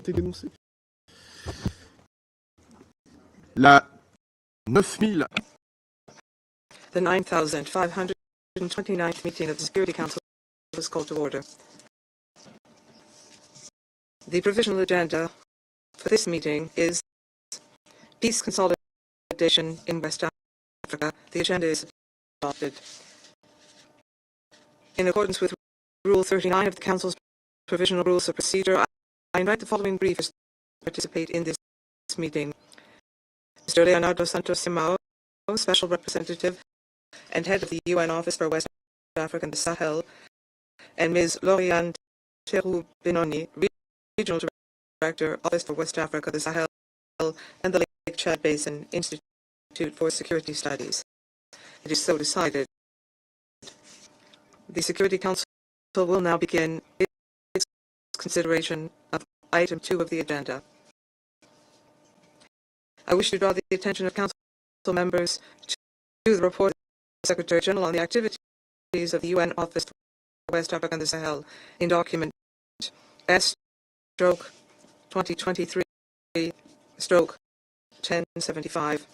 été dénoncé. La 9000. The 9,529th meeting of the Security Council is called to order. The provisional agenda for this meeting is peace consolidation in West Africa. The agenda is adopted. In accordance with Rule 39 of the Council's Provisional Rules of Procedure, I invite the following briefers to participate in this meeting. Mr. Leonardo Santos Simao, Special Representative and Head of the UN Office for West Africa and the Sahel, and Ms. Lauriane Teru Benoni, Regional Director, Office for West Africa, the Sahel, and the Lake Chad Basin Institute for Security Studies. It is so decided. The Security Council will now begin its consideration of item 2 of the agenda. I wish to draw the attention of Council members to the report of the Secretary General on the activities of the UN Office for West Africa and the Sahel in document S/2023/1075.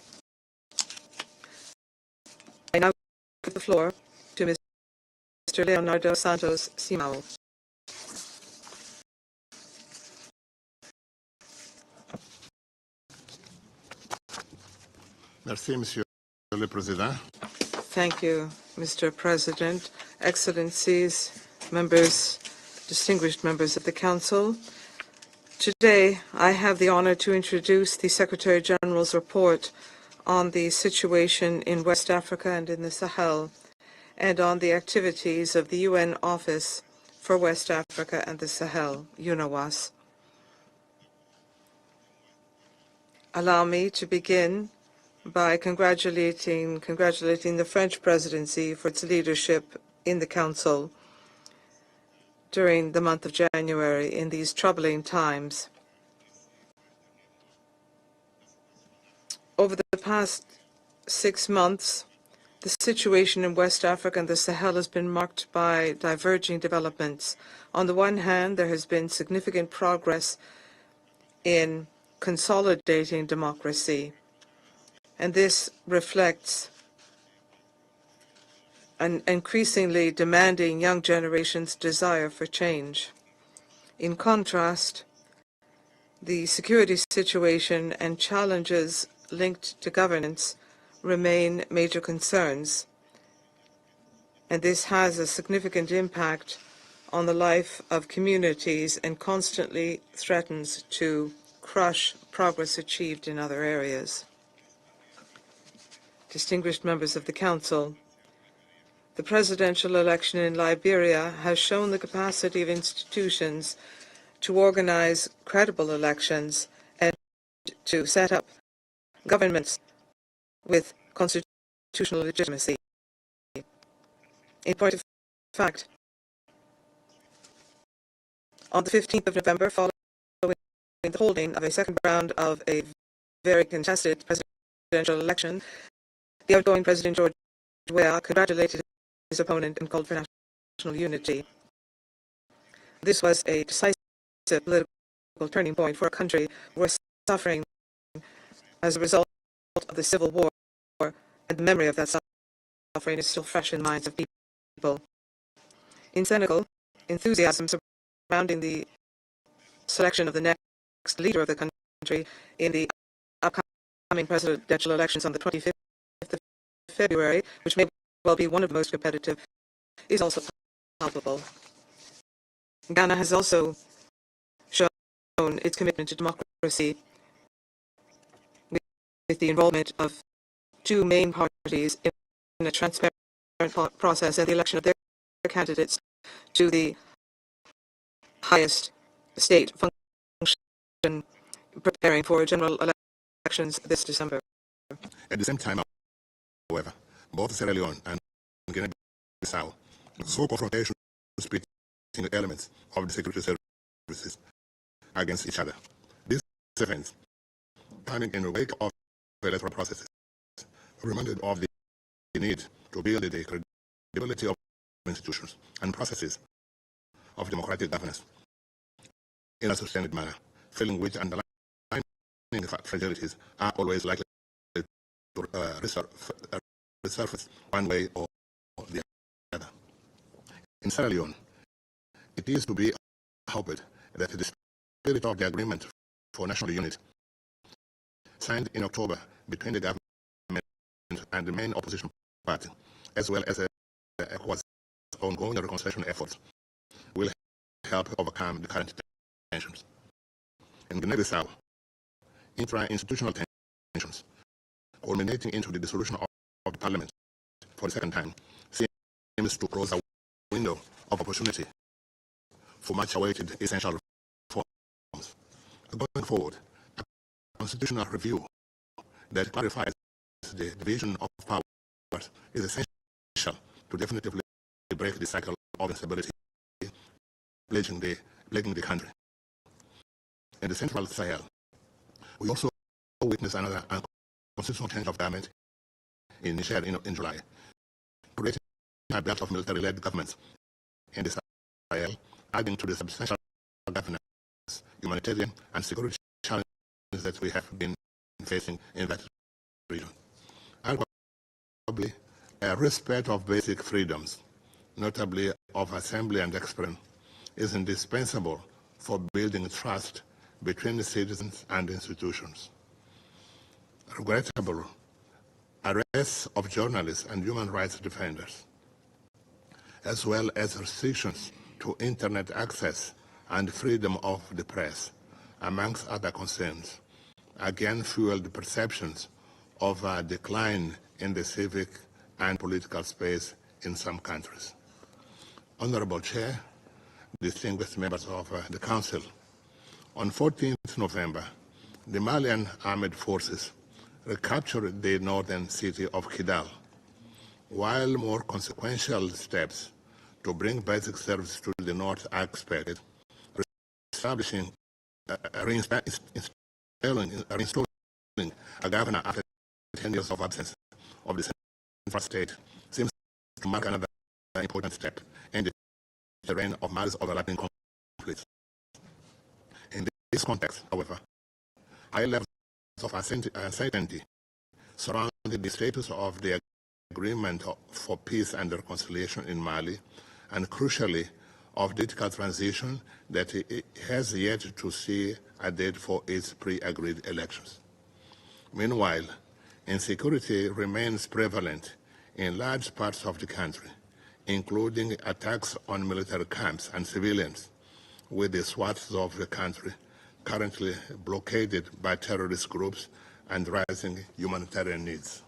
I now give the floor to Mr. Leonardo Santos Simao. Merci, Monsieur le Président. Thank you, Mr. President, Excellencies, members, distinguished members of the Council. Today, I have the honor to introduce the Secretary General's report on the situation in West Africa and in the Sahel, and on the activities of the UN Office for West Africa and the Sahel, UNOWAS. Allow me to begin by congratulating the French presidency for its leadership in the Council during the month of January in these troubling times. Over the past 6 months, the situation in West Africa and the Sahel has been marked by diverging developments. On the one hand, there has been significant progress in consolidating democracy, and this reflects an increasingly demanding young generation's desire for change. In contrast, the security situation and challenges linked to governance remain major concerns, and this has a significant impact on the life of communities and constantly threatens to crush progress achieved in other areas. Distinguished members of the Council, the presidential election in Liberia has shown the capacity of institutions to organize credible elections and to set up governments with constitutional legitimacy. In point of fact, on the 15th of November, following the holding of a second round of a very contested presidential election, the outgoing President George Weah congratulated his opponent and called for national unity. This was a decisive political turning point for a country who was suffering as a result of the civil war, and the memory of that suffering is still fresh in the minds of people. In Senegal, enthusiasm surrounding the selection of the next leader of the country in the upcoming presidential elections on the 25th of February, which may well be one of the most competitive, is also palpable. Ghana has also shown its commitment to democracy with the involvement of 2 main parties in a transparent process and the election of their candidates to the highest state function, preparing for general elections this December. At the same time, however, both Sierra Leone and Guinea-Bissau saw confrontations between the elements of the security services against each other. These events, coming in the wake of electoral processes, reminded of the need to build the credibility of institutions and processes of democratic governance in a sustained manner. failing which underlying fragilities are always likely to resurface one way or the other. In Sierra Leone, it is to be hoped that the spirit of the agreement for national unity signed in October between the government and the main opposition party, as well as ECOWAS's ongoing reconciliation efforts, will help overcome the current tensions. In Guinea-Bissau, intra-institutional tensions, culminating into the dissolution of the parliament for the second time, seems to close a window of opportunity for much-awaited essential reforms. Going forward, a constitutional review that clarifies the division of powers is essential to definitively break the cycle of instability plaguing the country. In the Central Sahel, we also witnessed another unconstitutional change of government in Niger in July, creating a belt of military-led governments in the Sahel, adding to the substantial governance, humanitarian, and security challenges that we have been facing in that region. Arguably, a respect of basic freedoms, notably of assembly and expression, is indispensable for building trust between the citizens and institutions. Regrettable arrests of journalists and human rights defenders, as well as restrictions to internet access and freedom of the press, amongst other concerns, again fueled perceptions of a decline in the civic and political space in some countries. Honorable Chair, distinguished members of the Council, on 14th November, the Malian armed forces recaptured the northern city of Kidal, while more consequential steps to bring basic services to the north are expected, reinstalling a governor after 10 years of absence of the central state seems to mark another important step in the terrain of Mali's overlapping conflicts. In this context, however, high levels of uncertainty surrounding the status of the agreement for peace and reconciliation in Mali, and crucially, of political transition that it has yet to see a date for its pre-agreed elections. Meanwhile, insecurity remains prevalent in large parts of the country, including attacks on military camps and civilians, with the swaths of the country currently blockaded by terrorist groups and rising humanitarian needs.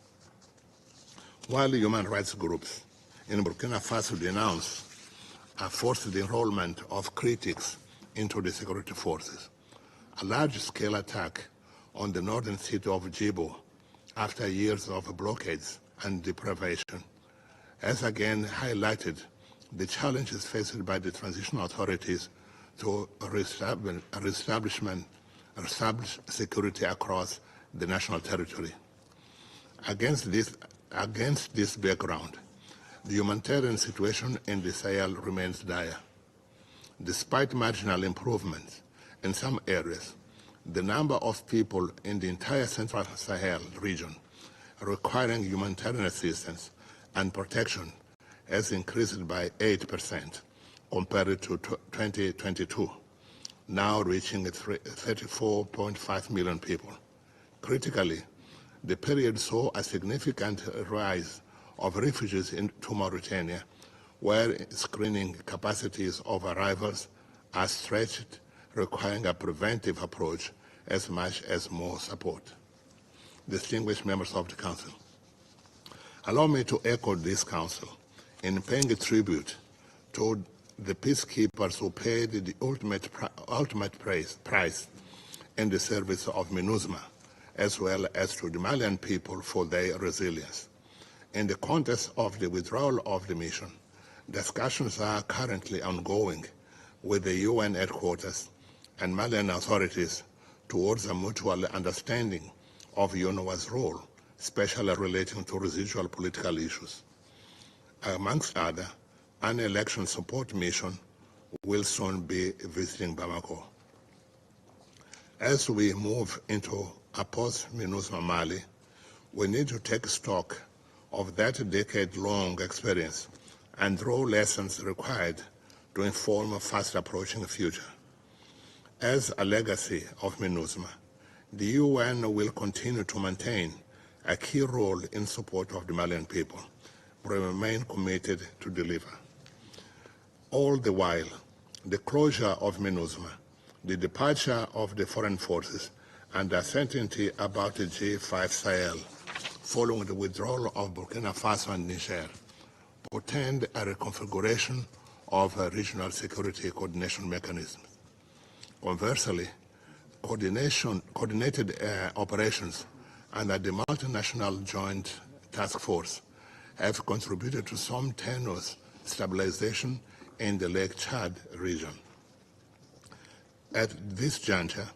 While human rights groups in Burkina Faso denounce a forced enrollment of critics into the security forces, a large-scale attack on the northern city of Djibo after years of blockades and deprivation has again highlighted the challenges faced by the transitional authorities to establish security across the national territory. Against this background, the humanitarian situation in the Sahel remains dire. Despite marginal improvements in some areas, the number of people in the entire Central Sahel region requiring humanitarian assistance and protection has increased by 8% compared to 2022, now reaching 34.5 million people. Critically, the period saw a significant rise of refugees into Mauritania, where screening capacities of arrivals are stretched, requiring a preventive approach as much as more support. Distinguished members of the Council, allow me to echo this Council in paying a tribute to the peacekeepers who paid the ultimate price in the service of MINUSMA, as well as to the Malian people for their resilience. In the context of the withdrawal of the mission, discussions are currently ongoing with the UN headquarters and Malian authorities towards a mutual understanding of UNOWA's role, especially relating to residual political issues. Amongst other, an election support mission will soon be visiting Bamako. As we move into a post-MINUSMA Mali, we need to take stock of that decade-long experience and draw lessons required to inform a fast-approaching future. As a legacy of MINUSMA, the UN will continue to maintain a key role in support of the Malian people, but remain committed to deliver. All the while, the closure of MINUSMA, the departure of the foreign forces, and the uncertainty about the G5 Sahel following the withdrawal of Burkina Faso and Niger portend a reconfiguration of regional security coordination mechanisms. Conversely, coordinated operations under the multinational joint task force have contributed to some tenuous stabilization in the Lake Chad region. At this juncture,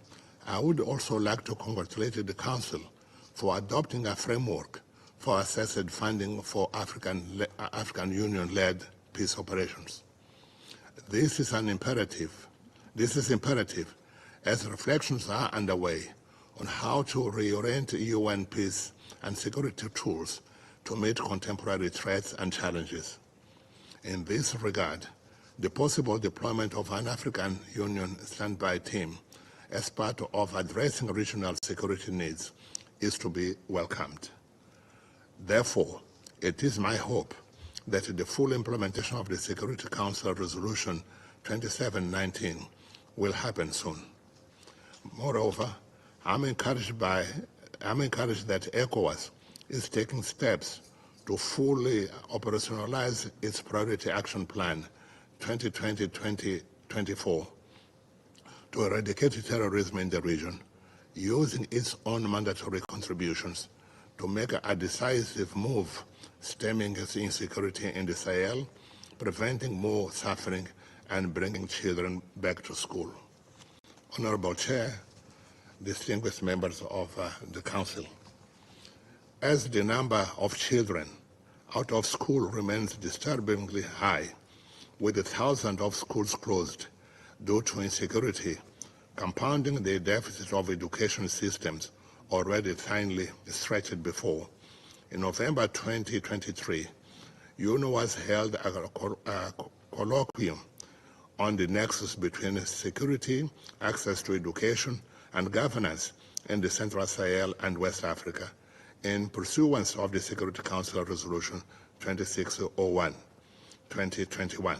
I would also like to congratulate the Council for adopting a framework for assessed funding for African Union-led peace operations. This is imperative as reflections are underway on how to reorient UN peace and security tools to meet contemporary threats and challenges. In this regard, the possible deployment of an African Union standby team as part of addressing regional security needs is to be welcomed. Therefore, it is my hope that the full implementation of the Security Council Resolution 2719 will happen soon. Moreover, I'm encouraged that ECOWAS is taking steps to fully operationalize its Priority Action Plan 2020-2024 to eradicate terrorism in the region, using its own mandatory contributions to make a decisive move stemming insecurity in the Sahel, preventing more suffering, and bringing children back to school. Honorable Chair, distinguished members of the Council, as the number of children out of school remains disturbingly high, with thousands of schools closed due to insecurity, compounding the deficit of education systems already thinly stretched before, in November 2023, UNOWAS held a colloquium on the nexus between security, access to education, and governance in the Central Sahel and West Africa, in pursuance of the Security Council Resolution 2601/2021.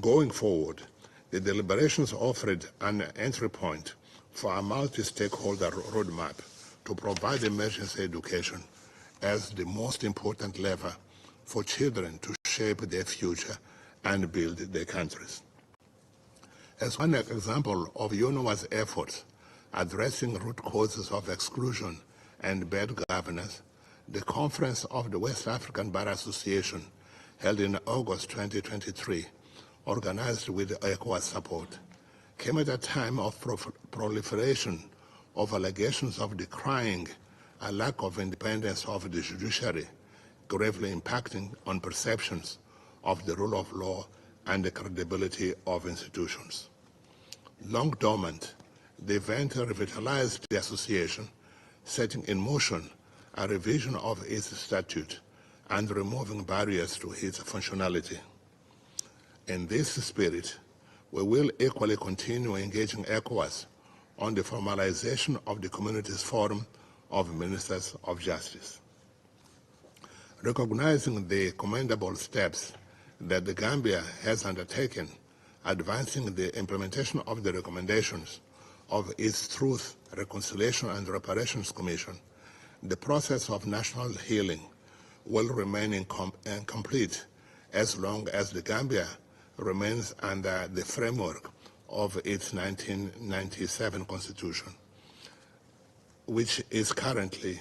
Going forward, the deliberations offered an entry point for a multi-stakeholder roadmap to provide emergency education as the most important lever for children to shape their future and build their countries. As one example of UNOWA's efforts addressing root causes of exclusion and bad governance, the Conference of the West African Bar Association, held in August 2023, organized with ECOWAS support, came at a time of proliferation of allegations of decrying a lack of independence of the judiciary, gravely impacting on perceptions of the rule of law and the credibility of institutions. Long dormant, the event revitalized the association, setting in motion a revision of its statute and removing barriers to its functionality. In this spirit, we will equally continue engaging ECOWAS on the formalization of the Community's Forum of Ministers of Justice. Recognizing the commendable steps that the Gambia has undertaken, advancing the implementation of the recommendations of its Truth, Reconciliation and Reparations Commission, the process of national healing will remain incomplete as long as the Gambia remains under the framework of its 1997 Constitution, which is currently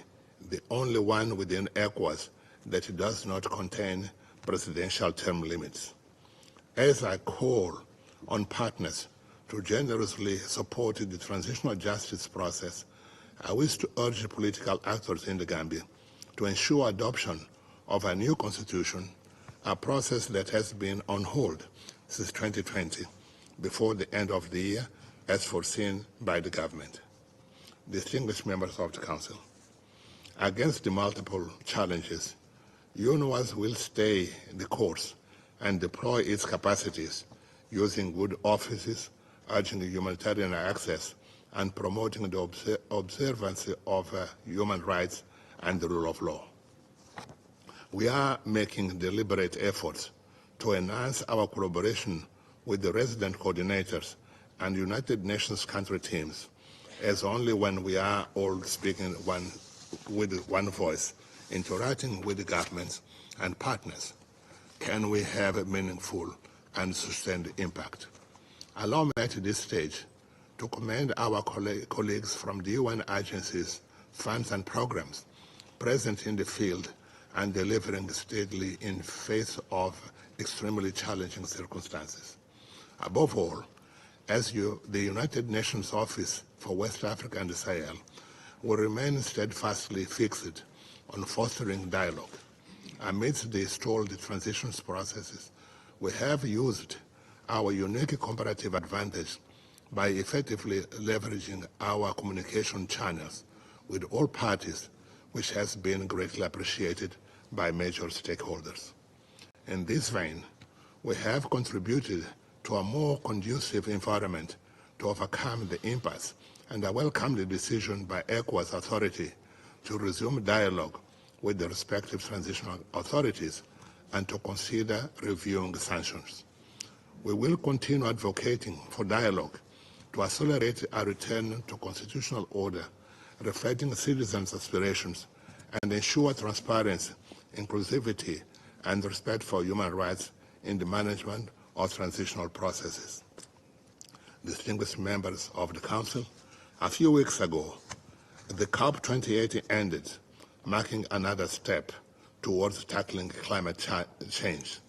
the only one within ECOWAS that does not contain presidential term limits. As I call on partners to generously support the transitional justice process, I wish to urge political actors in the Gambia to ensure adoption of a new constitution, a process that has been on hold since 2020, before the end of the year, as foreseen by the government. distinguished members of the Council, against the multiple challenges, UNOWAS will stay the course and deploy its capacities using good offices, urging humanitarian access, and promoting the observance of human rights and the rule of law. We are making deliberate efforts to enhance our collaboration with the resident coordinators and United Nations country teams, as only when we are all speaking with one voice, interacting with the governments and partners, can we have a meaningful and sustained impact. Allow me at this stage to commend our colleagues from the UN agencies, funds and programs present in the field and delivering steadily in face of extremely challenging circumstances. Above all, as the United Nations Office for West Africa and the Sahel will remain steadfastly fixed on fostering dialogue. Amidst the stalled transitions processes, we have used our unique comparative advantage by effectively leveraging our communication channels with all parties, which has been greatly appreciated by major stakeholders. In this vein, we have contributed to a more conducive environment to overcome the impasse, and I welcome the decision by ECOWAS Authority to resume dialogue with the respective transitional authorities and to consider reviewing sanctions. We will continue advocating for dialogue to accelerate a return to constitutional order, reflecting citizens' aspirations, and ensure transparency, inclusivity, and respect for human rights in the management of transitional processes. Distinguished members of the Council, a few weeks ago, the COP28 ended, marking another step towards tackling climate change.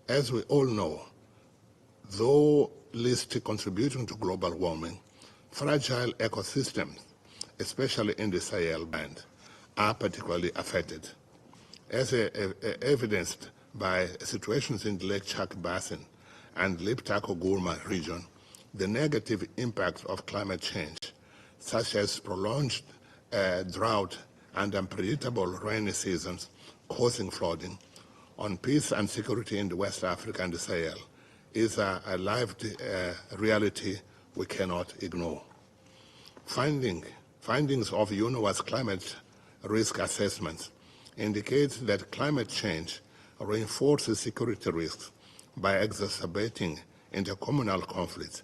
As we all know, though least contributing to global warming, fragile ecosystems, especially in the Sahel band, are particularly affected. As evidenced by situations in the Lake Chad Basin and Liptako-Gurma region, the negative impact of climate change, such as prolonged drought and unpredictable rainy seasons causing flooding, on peace and security in the West Africa and the Sahel, is a lived reality we cannot ignore. Findings of UNOWA's climate risk assessments indicate that climate change reinforces security risks by exacerbating intercommunal conflicts,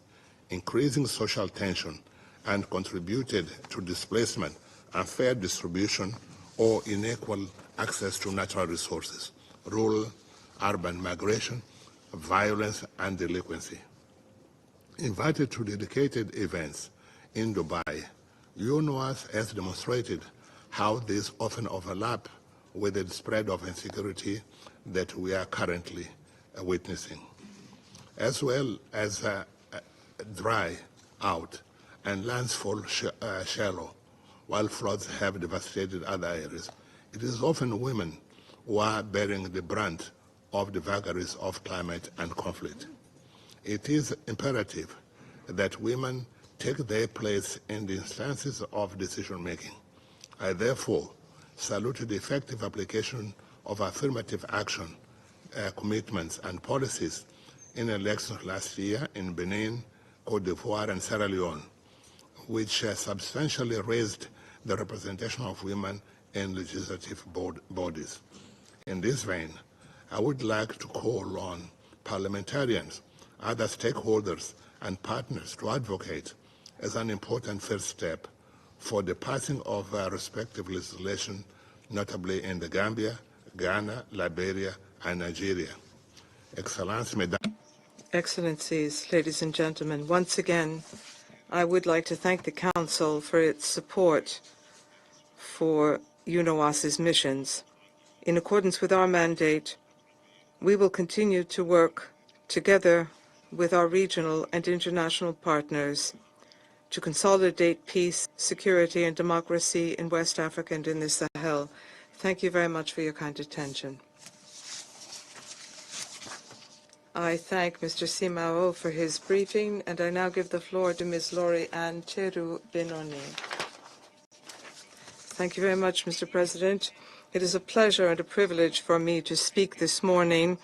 increasing social tension, and contributed to displacement, unfair distribution, or unequal access to natural resources, rural-urban migration, violence, and delinquency. Invited to dedicated events in Dubai, UNOWAS has demonstrated how these often overlap with the spread of insecurity that we are currently witnessing, as well as dry out and lands fall shallow, while floods have devastated other areas. It is often women who are bearing the brunt of the vagaries of climate and conflict. It is imperative that women take their place in the instances of decision-making. I therefore salute the effective application of affirmative action commitments and policies in elections last year in Benin, Cote d'Ivoire, and Sierra Leone, which substantially raised the representation of women in legislative bodies. In this vein, I would like to call on parliamentarians, other stakeholders, and partners to advocate as an important first step for the passing of respective legislation, notably in the Gambia, Ghana, Liberia, and Nigeria. Excellencies, ladies and gentlemen, once again, I would like to thank the Council for its support for UNOWAS's missions. In accordance with our mandate, we will continue to work together with our regional and international partners to consolidate peace, security, and democracy in West Africa and in the Sahel. Thank you very much for your kind attention. I thank Mr. Simao for his briefing, and I now give the floor to Ms. Lori Ann Cheru Benoni. Thank you very much, Mr. President. It is a pleasure and a privilege for me to speak this morning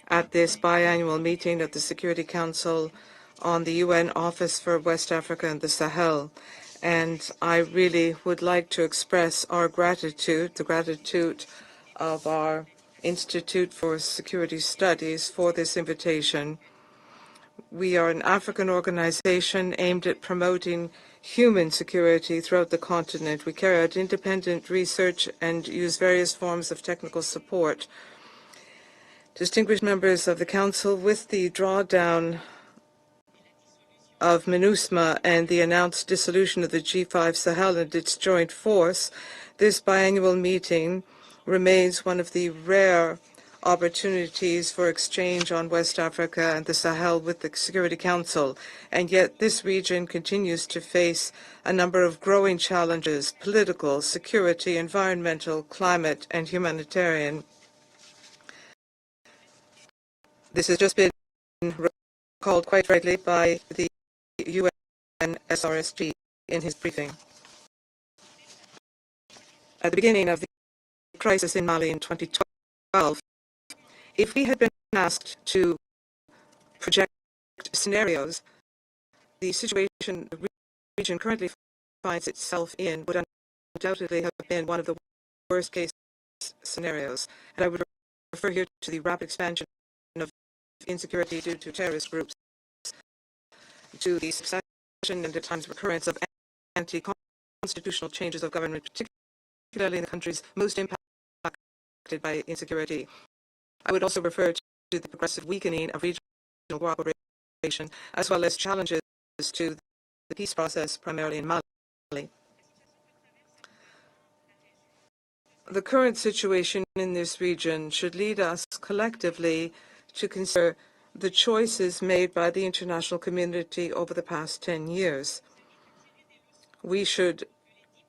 at this biannual meeting of the Security Council on the UN Office for West Africa and the Sahel. And I really would like to express our gratitude, the gratitude of our Institute for Security Studies for this invitation. We are an African organization aimed at promoting human security throughout the continent. We carry out independent research and use various forms of technical support. Distinguished members of the Council, with the drawdown of MINUSMA and the announced dissolution of the G5 Sahel and its joint force, this biannual meeting remains one of the rare opportunities for exchange on West Africa and the Sahel with the Security Council, and yet this region continues to face a number of growing challenges: political, security, environmental, climate, and humanitarian. This has just been recalled quite rightly by the UN SRSG in his briefing. At the beginning of the crisis in Mali in 2012, if we had been asked to project scenarios, the situation the region currently finds itself in would undoubtedly have been one of the worst case scenarios. And I would refer here to the rapid expansion of insecurity due to terrorist groups, to the succession and at times recurrence of anti-constitutional changes of government, particularly in the countries most impacted by insecurity. I would also refer to the progressive weakening of regional cooperation, as well as challenges to the peace process, primarily in Mali. The current situation in this region should lead us collectively to consider the choices made by the international community over the past 10 years. We should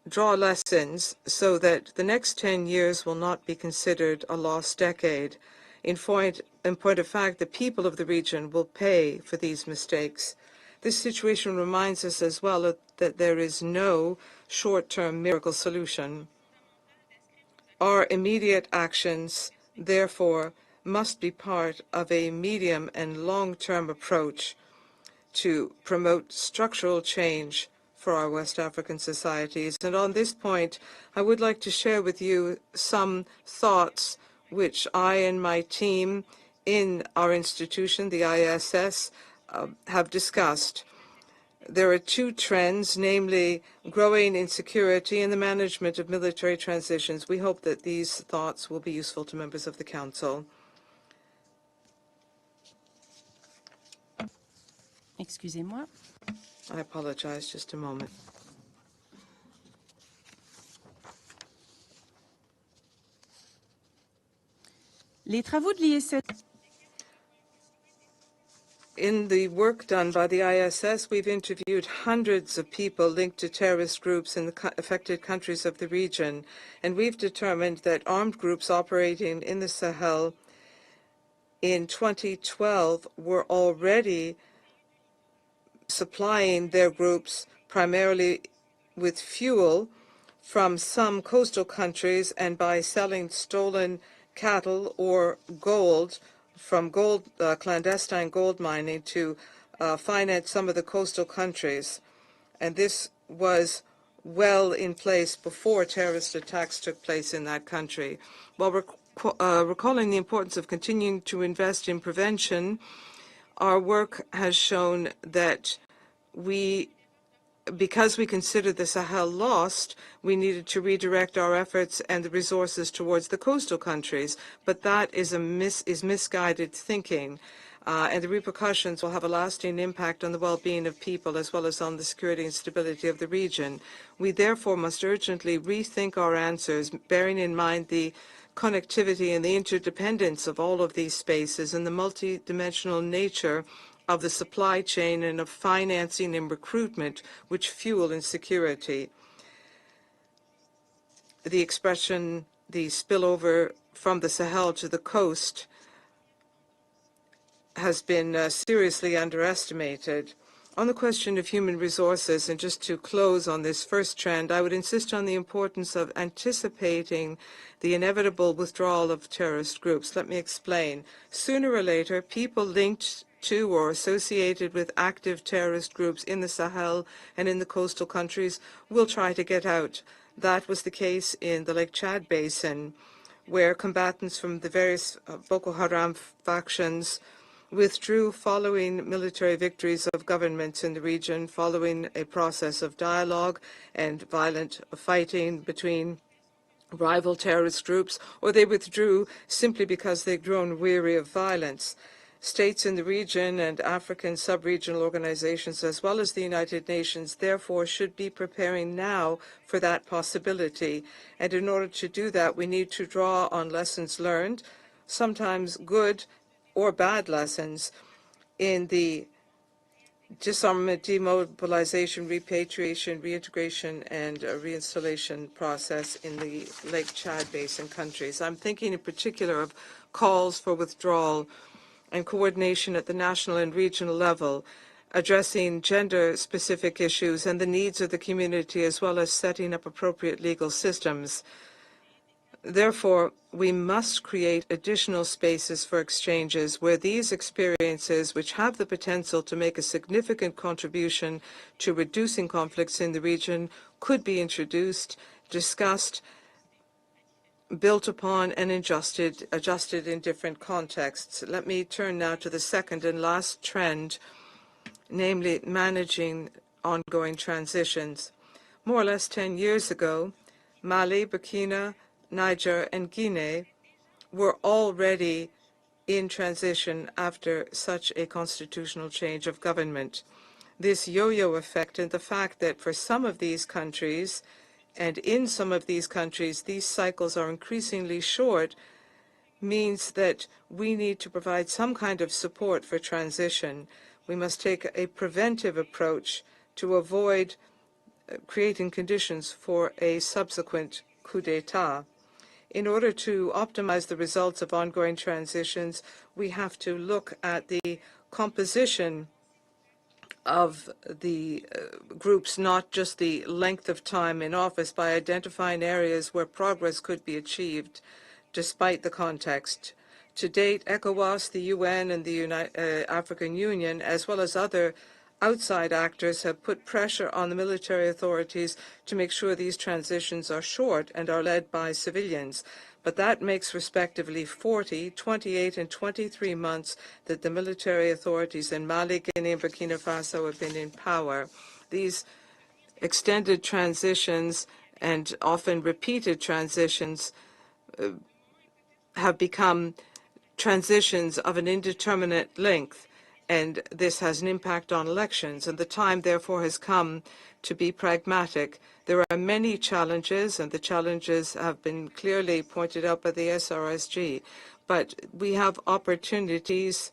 draw lessons so that the next 10 years will not be considered a lost decade. In point of fact, the people of the region will pay for these mistakes. This situation reminds us as well that there is no short-term miracle solution. Our immediate actions, therefore, must be part of a medium and long-term approach to promote structural change for our West African societies. And on this point, I would like to share with you some thoughts which I and my team in our institution, the ISS, have discussed. There are two trends, namely growing insecurity and the management of military transitions. We hope that these thoughts will be useful to members of the Council. Excusez-moi. I apologize, just a moment. Les travaux de l'ISS. In the work done by the ISS, we've interviewed hundreds of people linked to terrorist groups in the affected countries of the region, and we've determined that armed groups operating in the Sahel in 2012 were already supplying their groups primarily with fuel from some coastal countries and by selling stolen cattle or gold from clandestine gold mining to finance some of the coastal countries. And this was well in place before terrorist attacks took place in that country. While recalling the importance of continuing to invest in prevention, our work has shown that because we considered the Sahel lost, we needed to redirect our efforts and the resources towards the coastal countries. But that is misguided thinking, and the repercussions will have a lasting impact on the well-being of people as well as on the security and stability of the region. We therefore must urgently rethink our answers, bearing in mind the connectivity and the interdependence of all of these spaces and the multidimensional nature of the supply chain and of financing and recruitment which fuel insecurity. The expression, the spillover from the Sahel to the coast, has been seriously underestimated. On the question of human resources, and just to close on this first trend, I would insist on the importance of anticipating the inevitable withdrawal of terrorist groups. Let me explain. Sooner or later, people linked to or associated with active terrorist groups in the Sahel and in the coastal countries will try to get out. That was the case in the Lake Chad Basin, where combatants from the various Boko Haram factions withdrew following military victories of governments in the region, following a process of dialogue and violent fighting between rival terrorist groups, or they withdrew simply because they'd grown weary of violence. States in the region and African sub-regional organizations, as well as the United Nations, therefore should be preparing now for that possibility. And in order to do that, we need to draw on lessons learned, sometimes good or bad lessons, in the disarmament, demobilization, repatriation, reintegration, and reinstallation process in the Lake Chad Basin countries. I'm thinking in particular of calls for withdrawal and coordination at the national and regional level, addressing gender-specific issues and the needs of the community, as well as setting up appropriate legal systems. Therefore, we must create additional spaces for exchanges where these experiences, which have the potential to make a significant contribution to reducing conflicts in the region, could be introduced, discussed, built upon, and adjusted in different contexts. Let me turn now to the second and last trend, namely managing ongoing transitions. More or less 10 years ago, Mali, Burkina, Niger, and Guinea were already in transition after such a constitutional change of government. This yo-yo effect and the fact that for some of these countries, and in some of these countries, these cycles are increasingly short, means that we need to provide some kind of support for transition. We must take a preventive approach to avoid creating conditions for a subsequent coup d'etat. In order to optimize the results of ongoing transitions, we have to look at the composition of the groups, not just the length of time in office, by identifying areas where progress could be achieved despite the context. To date, ECOWAS, the UN, and the African Union, as well as other outside actors, have put pressure on the military authorities to make sure these transitions are short and are led by civilians. But that makes respectively 40, 28, and 23 months that the military authorities in Mali, Guinea, and Burkina Faso have been in power. These extended transitions and often repeated transitions have become transitions of an indeterminate length, and this has an impact on elections, and the time therefore has come to be pragmatic. There are many challenges, and the challenges have been clearly pointed out by the SRSG, but we have opportunities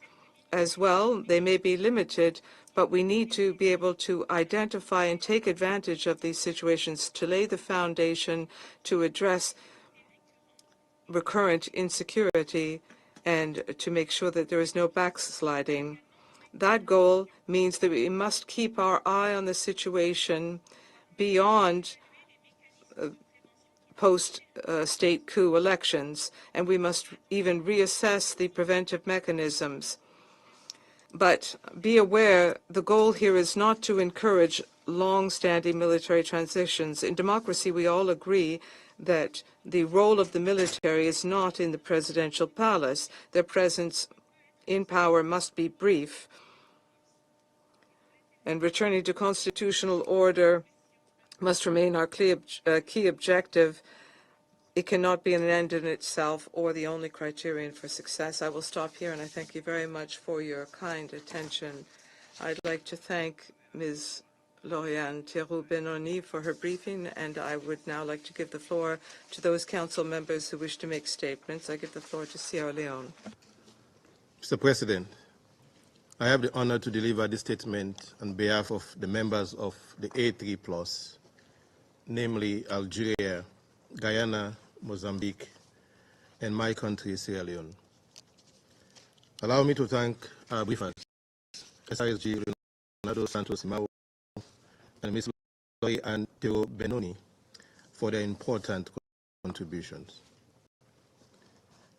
as well. They may be limited, but we need to be able to identify and take advantage of these situations to lay the foundation to address recurrent insecurity and to make sure that there is no backsliding. That goal means that we must keep our eye on the situation beyond post-state coup elections, and we must even reassess the preventive mechanisms. But be aware, the goal here is not to encourage long-standing military transitions. In democracy, we all agree that the role of the military is not in the presidential palace. Their presence in power must be brief. And returning to constitutional order must remain our key objective. It cannot be an end in itself or the only criterion for success. I will stop here, and I thank you very much for your kind attention. I'd like to thank Ms. Lauriane Theroux-Benoni for her briefing, and I would now like to give the floor to those council members who wish to make statements. I give the floor to Sierra Leone. Mr. President, I have the honor to deliver this statement on behalf of the members of the A3+, namely Algeria, Guyana, Mozambique, and my country, Sierra Leone. Allow me to thank our briefers, SRSG Leonardo Santos Simao and Ms. Leeroy and Theo Benoni for their important contributions.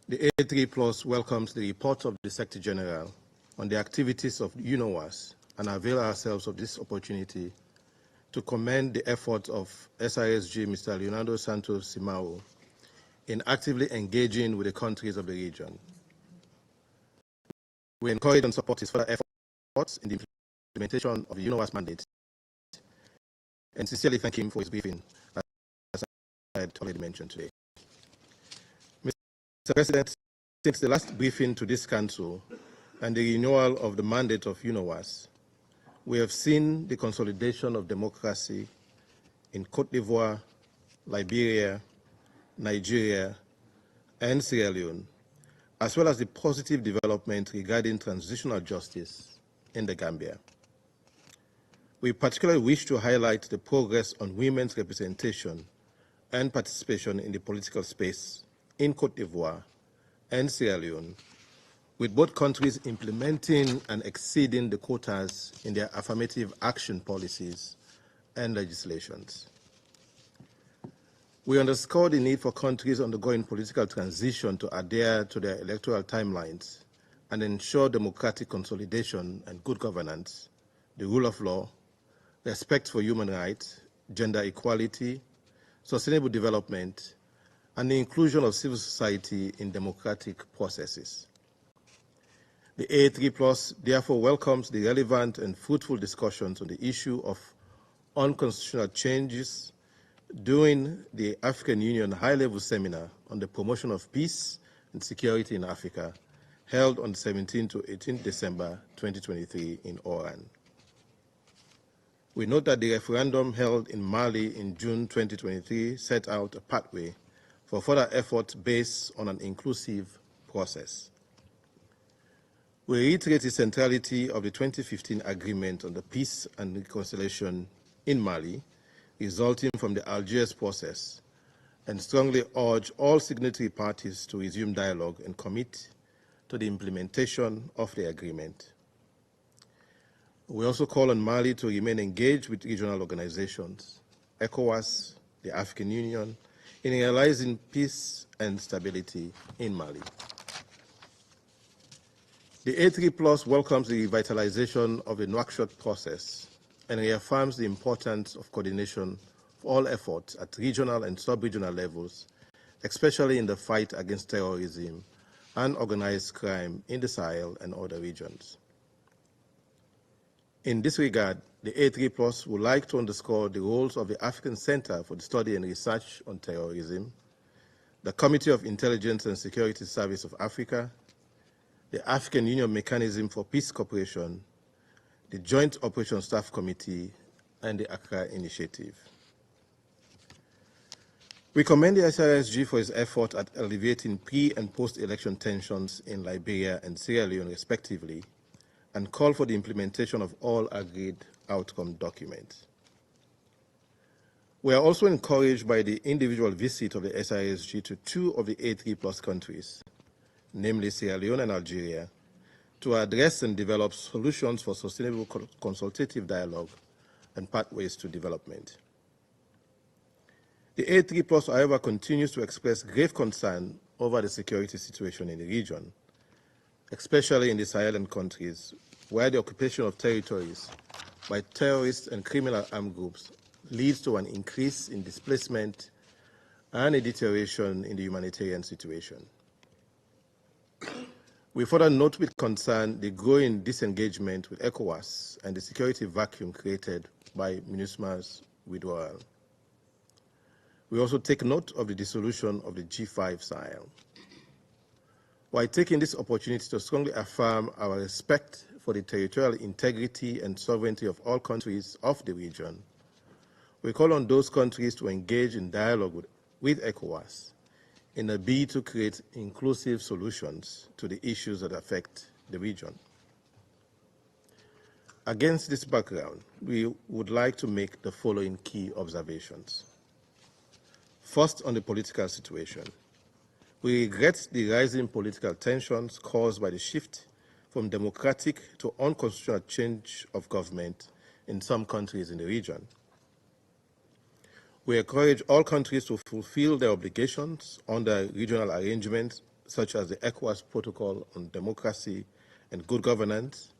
The A3 Plus welcomes the report of the Secretary General on the activities of UNOWAS and avail ourselves of this opportunity to commend the efforts of SISG Mr. Leonardo Santos Simao in actively engaging with the countries of the region. We encourage and support his further efforts in the implementation of the UNOWAS mandate and sincerely thank him for his briefing, as I had already mentioned today. Mr. President, since the last briefing to this Council and the renewal of the mandate of UNOWAS, we have seen the consolidation of democracy in Côte d'Ivoire, Liberia, Nigeria, and Sierra Leone, as well as the positive development regarding transitional justice in the Gambia. We particularly wish to highlight the progress on women's representation and participation in the political space in Côte d'Ivoire and Sierra Leone, with both countries implementing and exceeding the quotas in their affirmative action policies and legislations. We underscore the need for countries undergoing political transition to adhere to their electoral timelines and ensure democratic consolidation and good governance, the rule of law, respect for human rights, gender equality, sustainable development, and the inclusion of civil society in democratic processes. The A3 Plus therefore welcomes the relevant and fruitful discussions on the issue of unconstitutional changes during the African Union High-Level Seminar on the Promotion of Peace and Security in Africa, held on 17 to 18 December 2023 in Oran. We note that the referendum held in Mali in June 2023 set out a pathway for further efforts based on an inclusive process. We reiterate the centrality of the 2015 agreement on the peace and reconciliation in Mali, resulting from the Algiers process, and strongly urge all signatory parties to resume dialogue and commit to the implementation of the agreement. We also call on Mali to remain engaged with regional organizations, ECOWAS, the African Union, in realizing peace and stability in Mali. The A3 Plus welcomes the revitalization of the Nouakchott process and reaffirms the importance of coordination of all efforts at regional and sub-regional levels, especially in the fight against terrorism and organized crime in the Sahel and other regions. In this regard, the A3 Plus would like to underscore the roles of the African Center for the Study and Research on Terrorism, the Committee of Intelligence and Security Service of Africa, the African Union Mechanism for Peace Cooperation, the Joint Operations Staff Committee, and the Accra Initiative. We commend the SISG for its effort at alleviating pre- and post-election tensions in Liberia and Sierra Leone, respectively, and call for the implementation of all agreed outcome documents. We are also encouraged by the individual visit of the SISG to two of the A3 Plus countries, namely Sierra Leone and Algeria, to address and develop solutions for sustainable consultative dialogue and pathways to development. The A3 Plus, however, continues to express grave concern over the security situation in the region, especially in the Sahelian countries, where the occupation of territories by terrorists and criminal armed groups leads to an increase in displacement and a deterioration in the humanitarian situation. We further note with concern the growing disengagement with ECOWAS and the security vacuum created by MINUSMA's withdrawal. We also take note of the dissolution of the G5 Sahel. While taking this opportunity to strongly affirm our respect for the territorial integrity and sovereignty of all countries of the region, we call on those countries to engage in dialogue with ECOWAS in a bid to create inclusive solutions to the issues that affect the region. Against this background, we would like to make the following key observations. First, on the political situation. We regret the rising political tensions caused by the shift from democratic to unconstitutional change of government in some countries in the region. We encourage all countries to fulfill their obligations under regional arrangements such as the ECOWAS Protocol on Democracy and Good Governance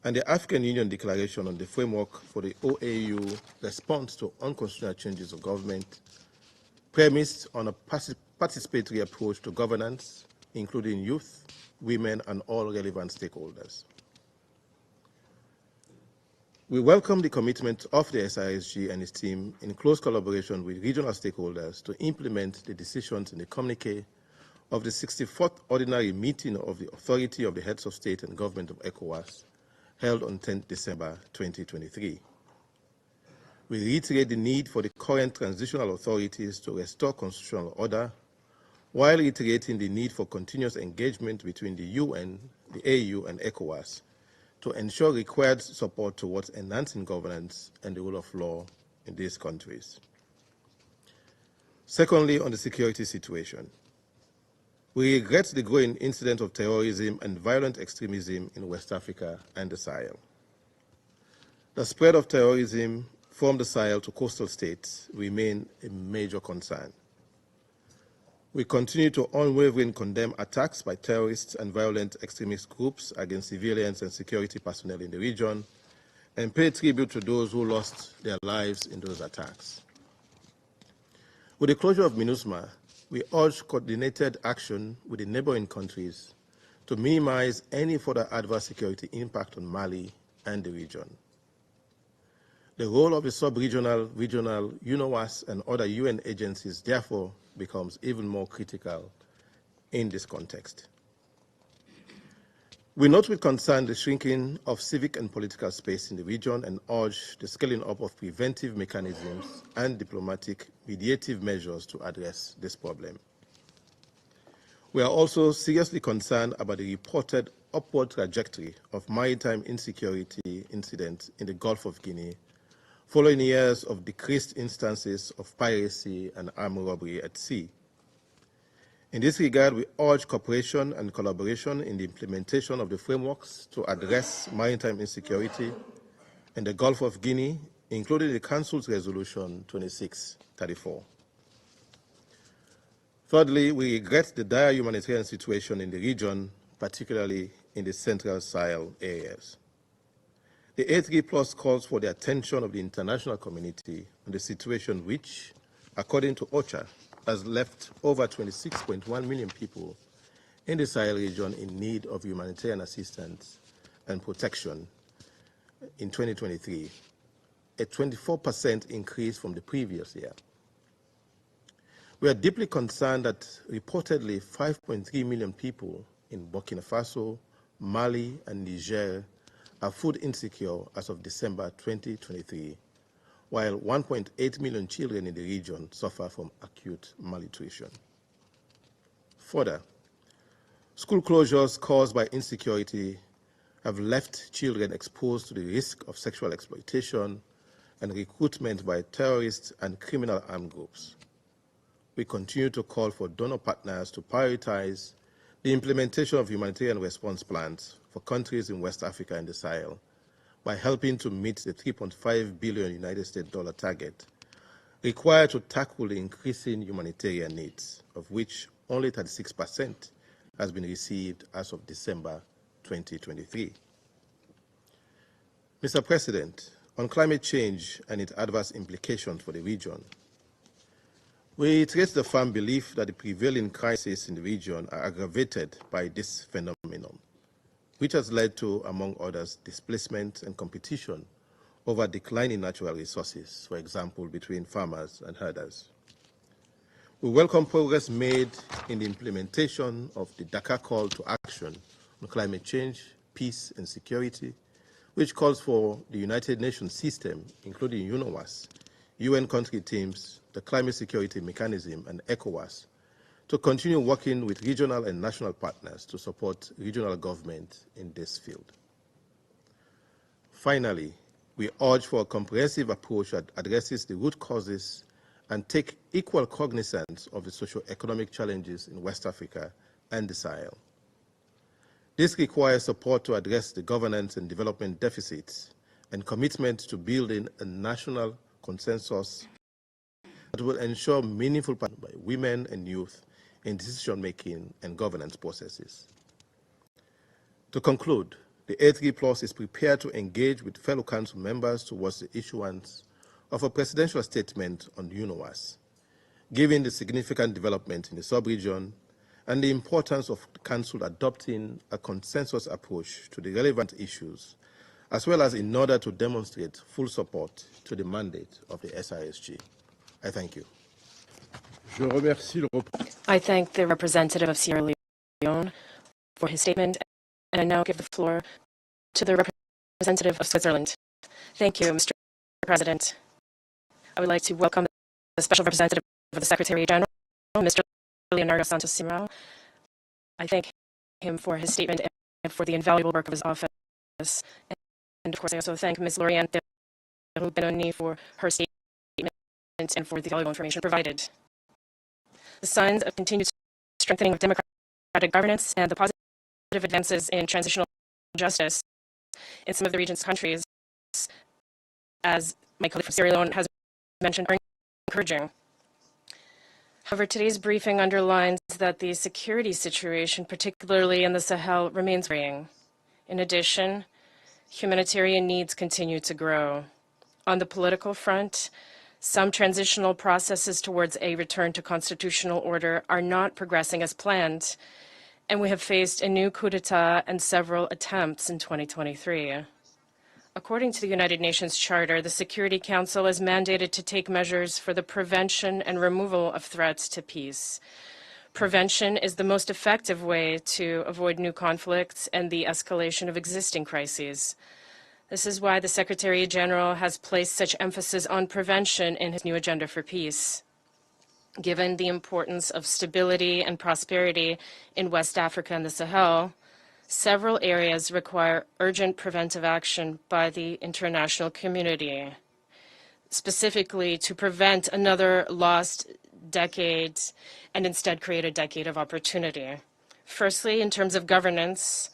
and the African Union Declaration on the Framework for the OAU Response to Unconstitutional Changes of Government, premised on a participatory approach to governance, including youth, women, and all relevant stakeholders. We welcome the commitment of the SISG and its team in close collaboration with regional stakeholders to implement the decisions in the communique of the 64th Ordinary Meeting of the Authority of the Heads of State and Government of ECOWAS, held on 10 December 2023. We reiterate the need for the current transitional authorities to restore constitutional order, while reiterating the need for continuous engagement between the UN, the AU, and ECOWAS to ensure required support towards enhancing governance and the rule of law in these countries. Secondly, on the security situation, we regret the growing incident of terrorism and violent extremism in West Africa and the Sahel. The spread of terrorism from the Sahel to coastal states remain a major concern. We continue to unwaveringly condemn attacks by terrorists and violent extremist groups against civilians and security personnel in the region and pay tribute to those who lost their lives in those attacks. With the closure of MINUSMA, we urge coordinated action with the neighboring countries to minimize any further adverse security impact on Mali and the region. The role of the sub-regional, regional, UNOWAS, and other UN agencies therefore becomes even more critical in this context. We note with concern the shrinking of civic and political space in the region and urge the scaling up of preventive mechanisms and diplomatic mediative measures to address this problem. We are also seriously concerned about the reported upward trajectory of maritime insecurity incidents in the Gulf of Guinea following years of decreased instances of piracy and armed robbery at sea. In this regard, we urge cooperation and collaboration in the implementation of the frameworks to address maritime insecurity in the Gulf of Guinea, including the Council's Resolution 2634. Thirdly, we regret the dire humanitarian situation in the region, particularly in the central Sahel areas. The A3+ calls for the attention of the international community on the situation which, according to OCHA, has left over 26.1 million people in the Sahel region in need of humanitarian assistance and protection in 2023, a 24% increase from the previous year. We are deeply concerned that reportedly 5.3 million people in Burkina Faso, Mali, and Niger are food insecure as of December 2023, while 1.8 million children in the region suffer from acute malnutrition. Further, school closures caused by insecurity have left children exposed to the risk of sexual exploitation and recruitment by terrorists and criminal armed groups. We continue to call for donor partners to prioritize the implementation of humanitarian response plans for countries in West Africa and the Sahel by helping to meet the $3.5 billion United States target required to tackle the increasing humanitarian needs, of which only 36% has been received as of December 2023. Mr. President, on climate change and its adverse implications for the region, we reiterate the firm belief that the prevailing crises in the region are aggravated by this phenomenon, which has led to, among others, displacement and competition over declining natural resources, for example, between farmers and herders. We welcome progress made in the implementation of the Dakar Call to Action on Climate Change, Peace and Security, which calls for the United Nations system, including UNOWAS, UN country teams, the Climate Security Mechanism, and ECOWAS, to continue working with regional and national partners to support regional government in this field. Finally, we urge for a comprehensive approach that addresses the root causes and take equal cognizance of the socio-economic challenges in West Africa and the Sahel. This requires support to address the governance and development deficits and commitment to building a national consensus that will ensure meaningful participation by women and youth in decision-making and governance processes. To conclude, the A3 Plus is prepared to engage with fellow Council members towards the issuance of a presidential statement on UNOWAS, given the significant development in the sub-region and the importance of the Council adopting a consensus approach to the relevant issues, as well as in order to demonstrate full support to the mandate of the SISG. I thank you. I thank the representative of Sierra Leone for his statement, and I now give the floor to the representative of Switzerland. Thank you, Mr. President. I would like to welcome the special representative of the Secretary General, Mr. Leonardo Santos Simão. I thank him for his statement and for the invaluable work of his office. And of course, I also thank Ms. Loriente Benoni for her statement and for the valuable information provided. The signs of continued strengthening of democratic governance and the positive advances in transitional justice in some of the region's countries, as my colleague from Sierra Leone has mentioned, are encouraging. However, today's briefing underlines that the security situation, particularly in the Sahel, remains worrying. In addition, humanitarian needs continue to grow. On the political front, some transitional processes towards a return to constitutional order are not progressing as planned, and we have faced a new coup d'etat and several attempts in 2023. According to the United Nations Charter, the Security Council is mandated to take measures for the prevention and removal of threats to peace. Prevention is the most effective way to avoid new conflicts and the escalation of existing crises. This is why the Secretary General has placed such emphasis on prevention in his new agenda for peace. Given the importance of stability and prosperity in West Africa and the Sahel, several areas require urgent preventive action by the international community, specifically to prevent another lost decade and instead create a decade of opportunity. Firstly, in terms of governance,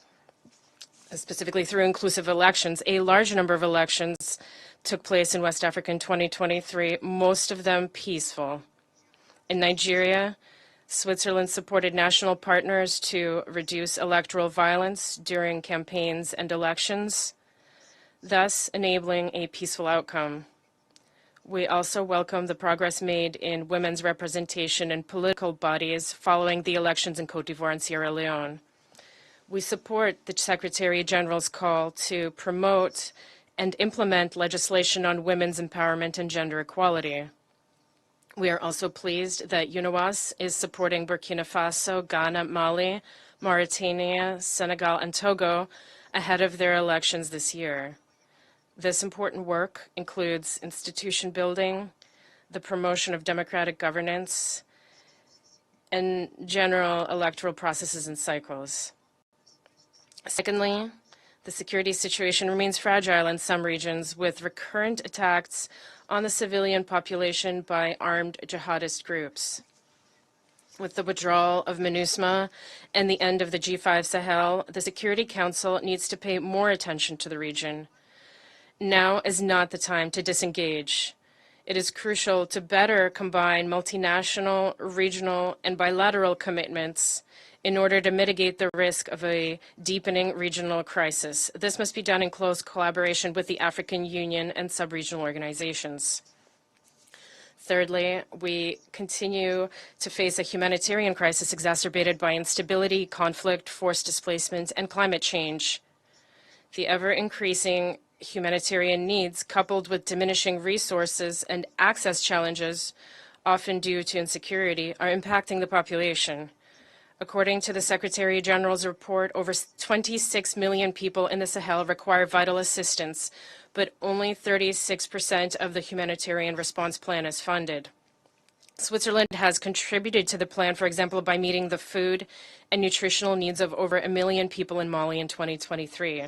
specifically through inclusive elections, a large number of elections took place in West Africa in 2023, most of them peaceful. In Nigeria, Switzerland supported national partners to reduce electoral violence during campaigns and elections, thus enabling a peaceful outcome. We also welcome the progress made in women's representation in political bodies following the elections in Côte d'Ivoire and Sierra Leone. We support the Secretary General's call to promote and implement legislation on women's empowerment and gender equality. We are also pleased that UNOWAS is supporting Burkina Faso, Ghana, Mali, Mauritania, Senegal, and Togo ahead of their elections this year. This important work includes institution building, the promotion of democratic governance, and general electoral processes and cycles. Secondly, the security situation remains fragile in some regions, with recurrent attacks on the civilian population by armed jihadist groups. With the withdrawal of MINUSMA and the end of the G5 Sahel, the Security Council needs to pay more attention to the region. Now is not the time to disengage. It is crucial to better combine multinational, regional, and bilateral commitments in order to mitigate the risk of a deepening regional crisis. This must be done in close collaboration with the African Union and sub-regional organizations. Thirdly, we continue to face a humanitarian crisis exacerbated by instability, conflict, forced displacement, and climate change. The ever-increasing humanitarian needs, coupled with diminishing resources and access challenges, often due to insecurity, are impacting the population. According to the Secretary General's report, over 26 million people in the Sahel require vital assistance, but only 36% of the humanitarian response plan is funded. Switzerland has contributed to the plan, for example, by meeting the food and nutritional needs of over 1 million people in Mali in 2023.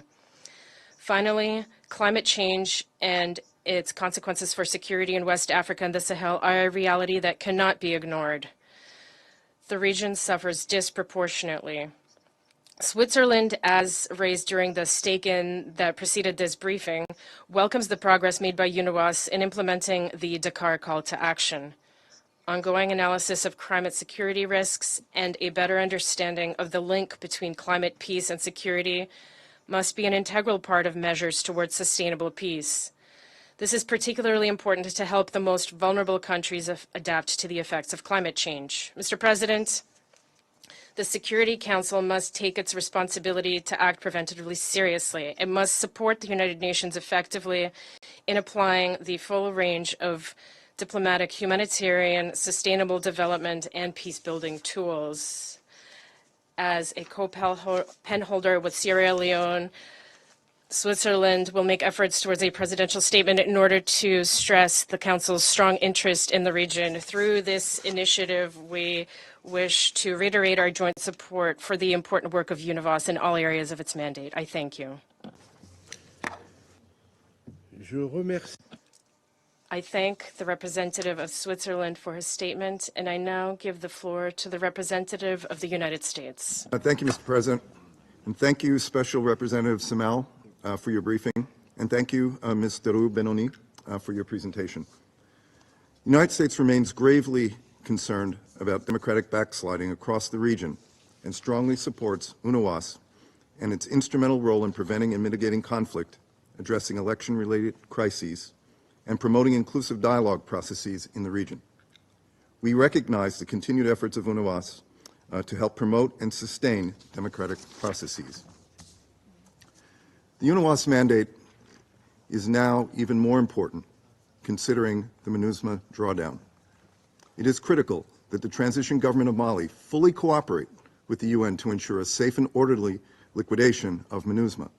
Finally, climate change and its consequences for security in West Africa and the Sahel are a reality that cannot be ignored. The region suffers disproportionately. Switzerland, as raised during the stake-in that preceded this briefing, welcomes the progress made by UNOWAS in implementing the Dakar call to action. Ongoing analysis of climate security risks and a better understanding of the link between climate peace and security must be an integral part of measures towards sustainable peace. This is particularly important to help the most vulnerable countries adapt to the effects of climate change. Mr. President, the Security Council must take its responsibility to act preventatively seriously. It must support the United Nations effectively in applying the full range of diplomatic, humanitarian, sustainable development, and peace-building tools. As a co-penholder with Sierra Leone, Switzerland will make efforts towards a presidential statement in order to stress the Council's strong interest in the region. Through this initiative, we wish to reiterate our joint support for the important work of UNOWAS in all areas of its mandate. I thank you. I thank the representative of Switzerland for his statement, and I now give the floor to the representative of the United States. Thank you, Mr. President, and thank you, Special Representative Samel, for your briefing, and thank you, Ms. Deru Benoni, for your presentation. The United States remains gravely concerned about democratic backsliding across the region and strongly supports UNOWAS and its instrumental role in preventing and mitigating conflict, addressing election-related crises, and promoting inclusive dialogue processes in the region. We recognize the continued efforts of UNOWAS to help promote and sustain democratic processes. The UNOWAS mandate is now even more important considering the MINUSMA drawdown. It is critical that the transition government of Mali fully cooperate with the UN to ensure a safe and orderly liquidation of MINUSMA.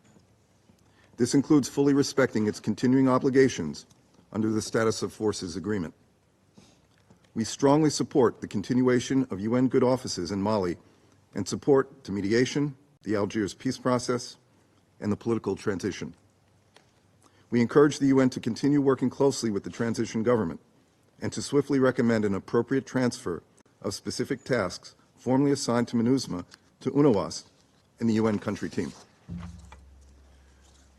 This includes fully respecting its continuing obligations under the Status of Forces Agreement. We strongly support the continuation of UN good offices in Mali and support to mediation, the Algiers peace process, and the political transition. We encourage the UN to continue working closely with the transition government and to swiftly recommend an appropriate transfer of specific tasks formally assigned to MINUSMA to UNOWAS and the UN country team.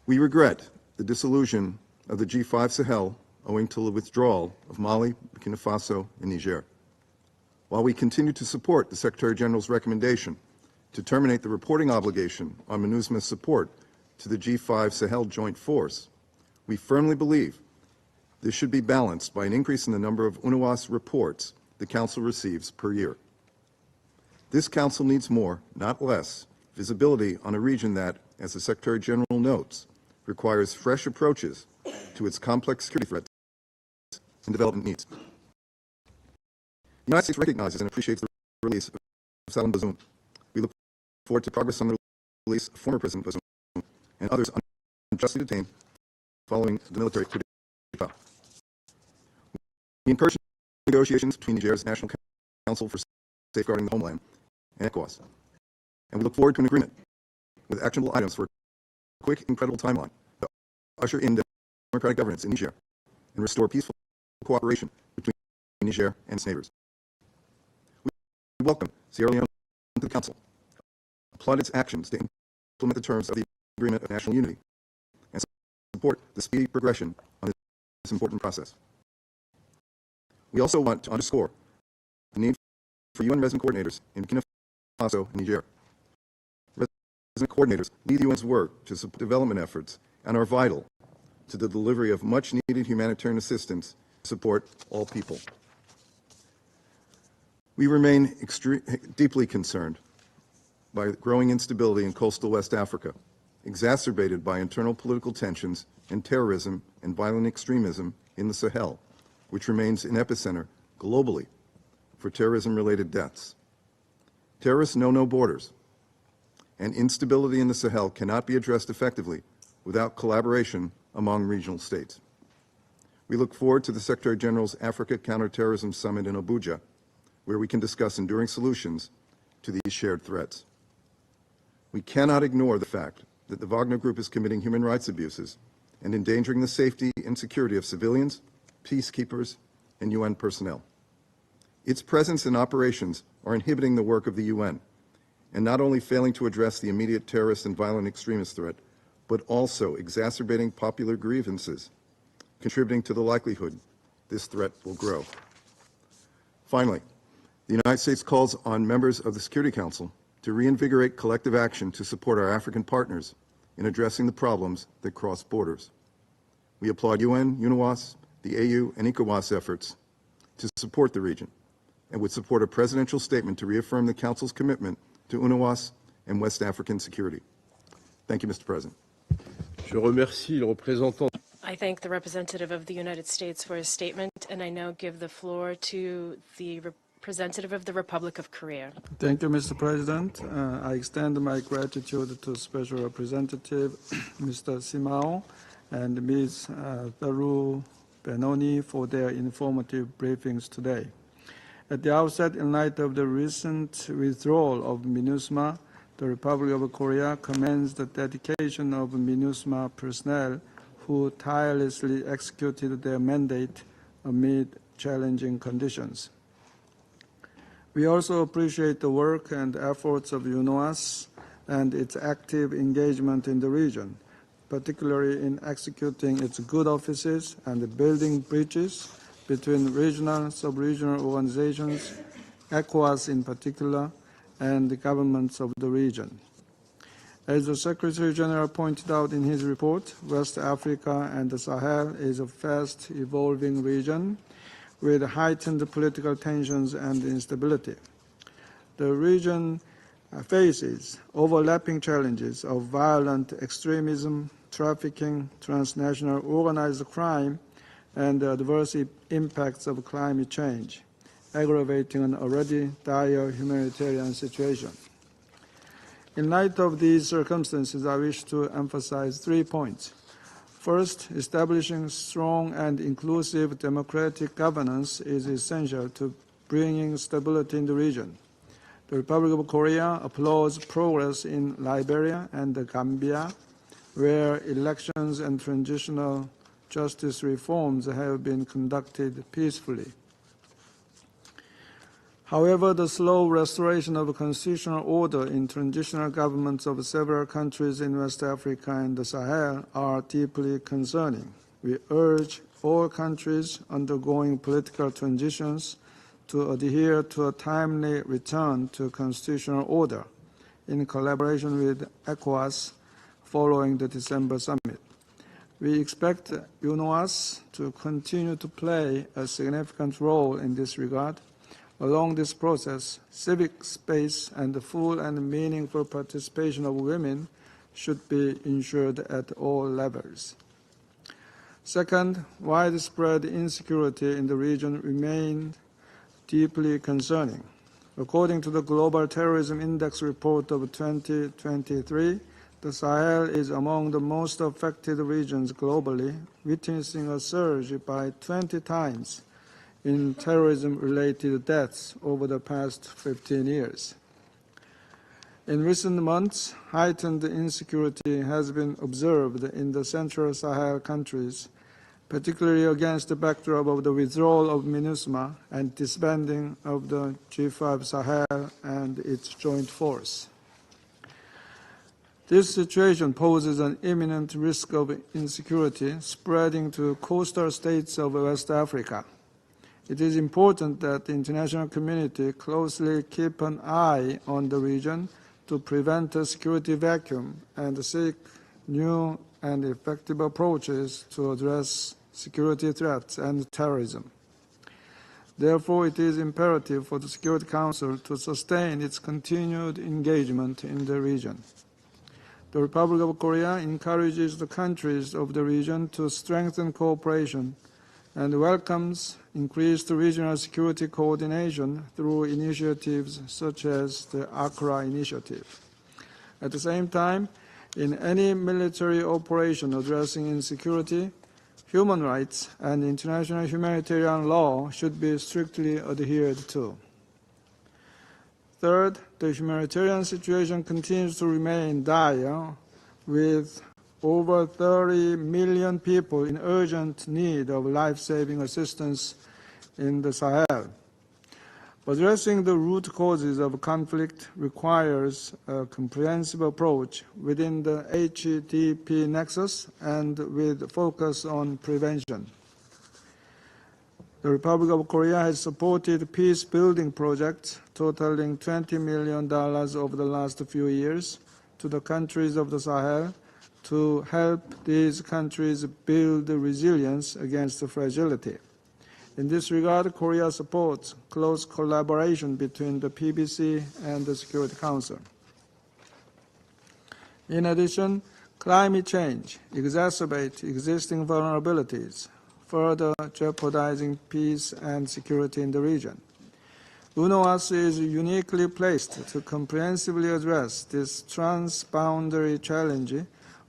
We regret the dissolution of the G5 Sahel owing to the withdrawal of Mali, Burkina Faso, and Niger. While we continue to support the Secretary General's recommendation to terminate the reporting obligation on MINUSMA's support to the G5 Sahel Joint Force, we firmly believe this should be balanced by an increase in the number of UNOWAS reports the Council receives per year. This Council needs more, not less, visibility on a region that, as the Secretary General notes, requires fresh approaches to its complex security threats and development needs. The United States recognizes and appreciates the release of Salim Bazoum. We look forward to progress on the release of former President Bazoum and others unjustly detained following the military coup d'etat. We encourage negotiations between Niger's National Council for Safeguarding the Homeland and ECOWAS, and we look forward to an agreement with actionable items for a quick and credible timeline to usher in democratic governance in Niger and restore peaceful cooperation between Niger and its neighbors. We welcome Sierra Leone to the Council, applaud its actions to implement the terms of the Agreement of National Unity, and support the speedy progression on this important process. We also want to underscore the need for UN resident coordinators in Burkina Faso and Niger. Resident coordinators lead the UN's work to support development efforts and are vital to the delivery of much-needed humanitarian assistance to support all people. We remain deeply concerned by growing instability in coastal West Africa, exacerbated by internal political tensions and terrorism and violent extremism in the Sahel, which remains an epicenter globally for terrorism-related deaths. Terrorists know no borders, and instability in the Sahel cannot be addressed effectively without collaboration among regional states. We look forward to the Secretary General's Africa Counterterrorism Summit in Abuja, where we can discuss enduring solutions to these shared threats. We cannot ignore the fact that the Wagner Group is committing human rights abuses and endangering the safety and security of civilians, peacekeepers, and UN personnel. Its presence and operations are inhibiting the work of the UN and not only failing to address the immediate terrorist and violent extremist threat, but also exacerbating popular grievances, contributing to the likelihood this threat will grow. Finally, the United States calls on members of the Security Council to reinvigorate collective action to support our African partners in addressing the problems that cross borders. We applaud UN, UNOWAS, the AU, and ECOWAS efforts to support the region, and would support a presidential statement to reaffirm the Council's commitment to UNOWAS and West African security. Thank you, Mr. President. Je remercie le représentant. I thank the representative of the United States for his statement, and I now give the floor to the representative of the Republic of Korea. Thank you, Mr. President. I extend my gratitude to Special Representative Mr. Simao and Ms. Theru Benoni for their informative briefings today. At the outset, in light of the recent withdrawal of MINUSMA, the Republic of Korea commends the dedication of MINUSMA personnel who tirelessly executed their mandate amid challenging conditions. We also appreciate the work and efforts of UNOWAS and its active engagement in the region, particularly in executing its good offices and building bridges between regional, sub-regional organizations, ECOWAS in particular, and the governments of the region. As the Secretary General pointed out in his report, West Africa and the Sahel is a fast-evolving region with heightened political tensions and instability. The region faces overlapping challenges of violent extremism, trafficking, transnational organized crime, and the adverse impacts of climate change, aggravating an already dire humanitarian situation. In light of these circumstances, I wish to emphasize 3 points. First, establishing strong and inclusive democratic governance is essential to bringing stability in the region. The Republic of Korea applauds progress in Liberia and Gambia, where elections and transitional justice reforms have been conducted peacefully. However, the slow restoration of a constitutional order in transitional governments of several countries in West Africa and the Sahel are deeply concerning. We urge all countries undergoing political transitions to adhere to a timely return to constitutional order in collaboration with ECOWAS following the December summit. We expect UNOWAS to continue to play a significant role in this regard. Along this process, civic space and the full and meaningful participation of women should be ensured at all levels. Second, widespread insecurity in the region remains deeply concerning. According to the Global Terrorism Index report of 2023, the Sahel is among the most affected regions globally, witnessing a surge by 20 times in terrorism-related deaths over the past 15 years. In recent months, heightened insecurity has been observed in the Central Sahel countries, particularly against the backdrop of the withdrawal of MINUSMA and disbanding of the G5 Sahel and its joint force. This situation poses an imminent risk of insecurity spreading to coastal states of West Africa. It is important that the international community closely keep an eye on the region to prevent a security vacuum and seek new and effective approaches to address security threats and terrorism. Therefore, it is imperative for the Security Council to sustain its continued engagement in the region. The Republic of Korea encourages the countries of the region to strengthen cooperation and welcomes increased regional security coordination through initiatives such as the Accra Initiative. At the same time, in any military operation addressing insecurity, human rights and international humanitarian law should be strictly adhered to. Third, the humanitarian situation continues to remain dire, with over 30 million people in urgent need of life-saving assistance in the Sahel. Addressing the root causes of conflict requires a comprehensive approach within the HTP nexus and with focus on prevention. The Republic of Korea has supported peace-building projects totaling $20 million over the last few years to the countries of the Sahel to help these countries build resilience against fragility. In this regard, Korea supports close collaboration between the PBC and the Security Council. In addition, climate change exacerbates existing vulnerabilities, further jeopardizing peace and security in the region. UNOWAS is uniquely placed to comprehensively address this transboundary challenge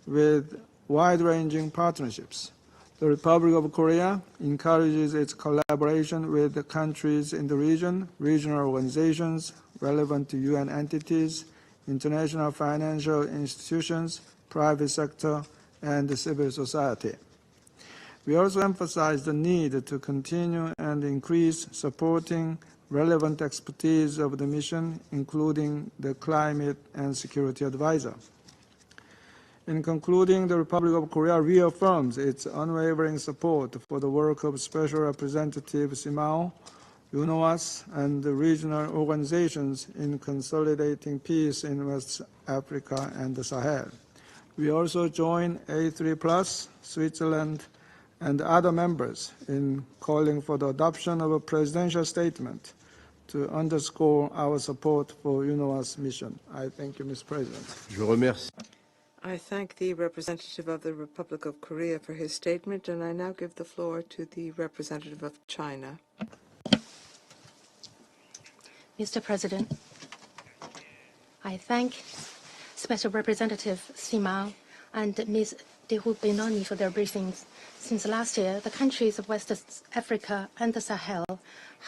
with wide-ranging partnerships. The Republic of Korea encourages its collaboration with the countries in the region, regional organizations, relevant UN entities, international financial institutions, private sector, and civil society. We also emphasize the need to continue and increase supporting relevant expertise of the mission, including the Climate and Security Advisor. In concluding, the Republic of Korea reaffirms its unwavering support for the work of Special Representative Simao, UNOWAS, and the regional organizations in consolidating peace in West Africa and the Sahel. We also join A3+, Switzerland, and other members in calling for the adoption of a presidential statement to underscore our support for UNOWAS mission. I thank you, Mr. President. Je remercie. I thank the representative of the Republic of Korea for his statement, and I now give the floor to the representative of China. Mr. President, I thank Special Representative Simao and Ms. Benoni for their briefings. Since last year, the countries of West Africa and the Sahel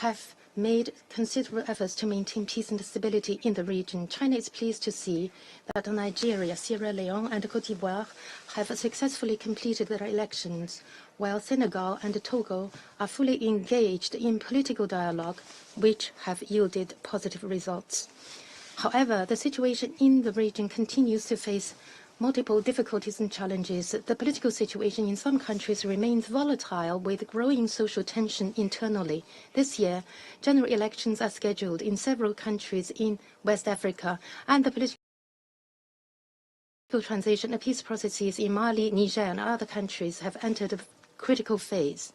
have made considerable efforts to maintain peace and stability in the region. China is pleased to see that Nigeria, Sierra Leone, and Côte d'Ivoire have successfully completed their elections, while Senegal and Togo are fully engaged in political dialogue, which have yielded positive results. However, the situation in the region continues to face multiple difficulties and challenges. The political situation in some countries remains volatile, with growing social tension internally. This year, general elections are scheduled in several countries in West Africa, and the political transition and peace processes in Mali, Niger, and other countries have entered a critical phase.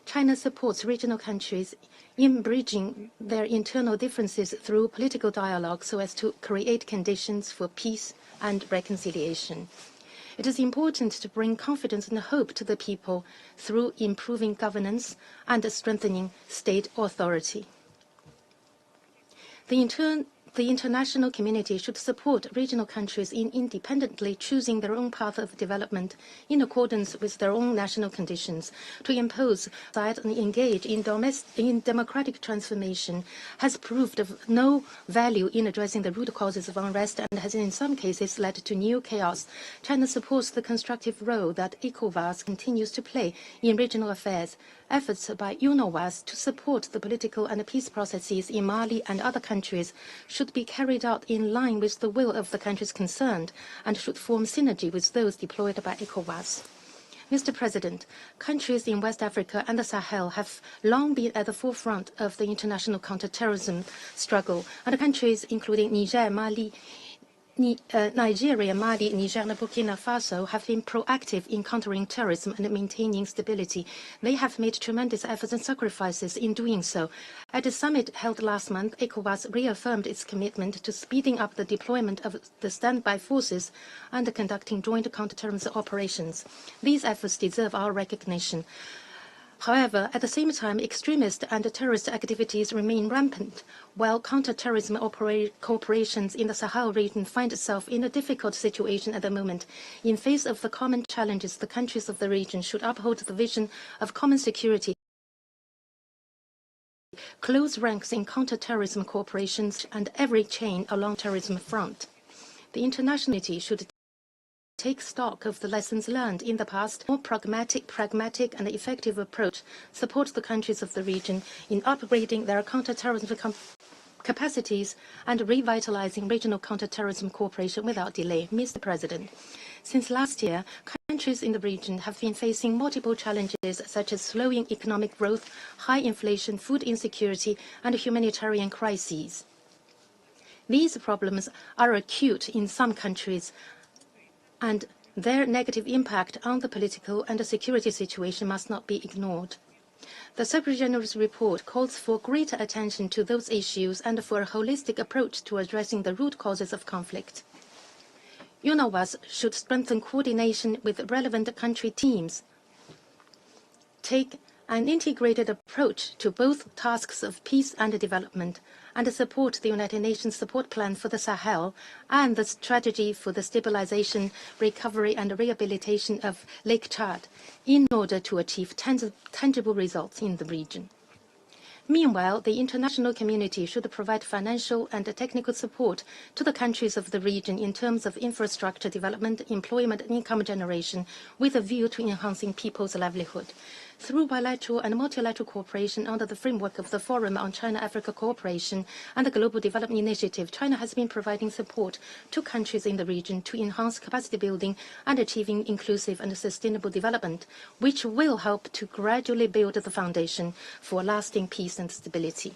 China supports regional countries in bridging their internal differences through political dialogue so as to create conditions for peace and reconciliation. It is important to bring confidence and hope to the people through improving governance and strengthening state authority. The international community should support regional countries in independently choosing their own path of development in accordance with their own national conditions. To impose and engage in democratic transformation has proved of no value in addressing the root causes of unrest and has in some cases led to new chaos. China supports the constructive role that ECOWAS continues to play in regional affairs. Efforts by UNOWAS to support the political and peace processes in Mali and other countries should be carried out in line with the will of the countries concerned and should form synergy with those deployed by ECOWAS. Mr. President, countries in West Africa and the Sahel have long been at the forefront of the international counterterrorism struggle, and countries including Nigeria, Mali, Niger, and Burkina Faso have been proactive in countering terrorism and maintaining stability. They have made tremendous efforts and sacrifices in doing so. At a summit held last month, ECOWAS reaffirmed its commitment to speeding up the deployment of the standby forces and conducting joint counterterrorism operations. These efforts deserve our recognition. However, at the same time, extremist and terrorist activities remain rampant, while counterterrorism cooperations in the Sahel region find itself in a difficult situation at the moment. In face of the common challenges, the countries of the region should uphold the vision of common security, close ranks in counterterrorism cooperations, and every chain along terrorism front. The international community should take stock of the lessons learned in the past, more pragmatic and effective approach supports the countries of the region in upgrading their counterterrorism capacities and revitalizing regional counterterrorism cooperation without delay. Mr. President, since last year, countries in the region have been facing multiple challenges such as slowing economic growth, high inflation, food insecurity, and humanitarian crises. These problems are acute in some countries, and their negative impact on the political and the security situation must not be ignored. The Secretary-General's report calls for greater attention to those issues and for a holistic approach to addressing the root causes of conflict. UNOWAS should strengthen coordination with relevant country teams, take an integrated approach to both tasks of peace and development, and support the United Nations Support Plan for the Sahel and the strategy for the stabilization, recovery, and rehabilitation of Lake Chad in order to achieve tangible results in the region. Meanwhile, the international community should provide financial and technical support to the countries of the region in terms of infrastructure development, employment, and income generation, with a view to enhancing people's livelihood. Through bilateral and multilateral cooperation under the framework of the Forum on China-Africa Cooperation and the Global Development Initiative, China has been providing support to countries in the region to enhance capacity building and achieving inclusive and sustainable development, which will help to gradually build the foundation for lasting peace and stability.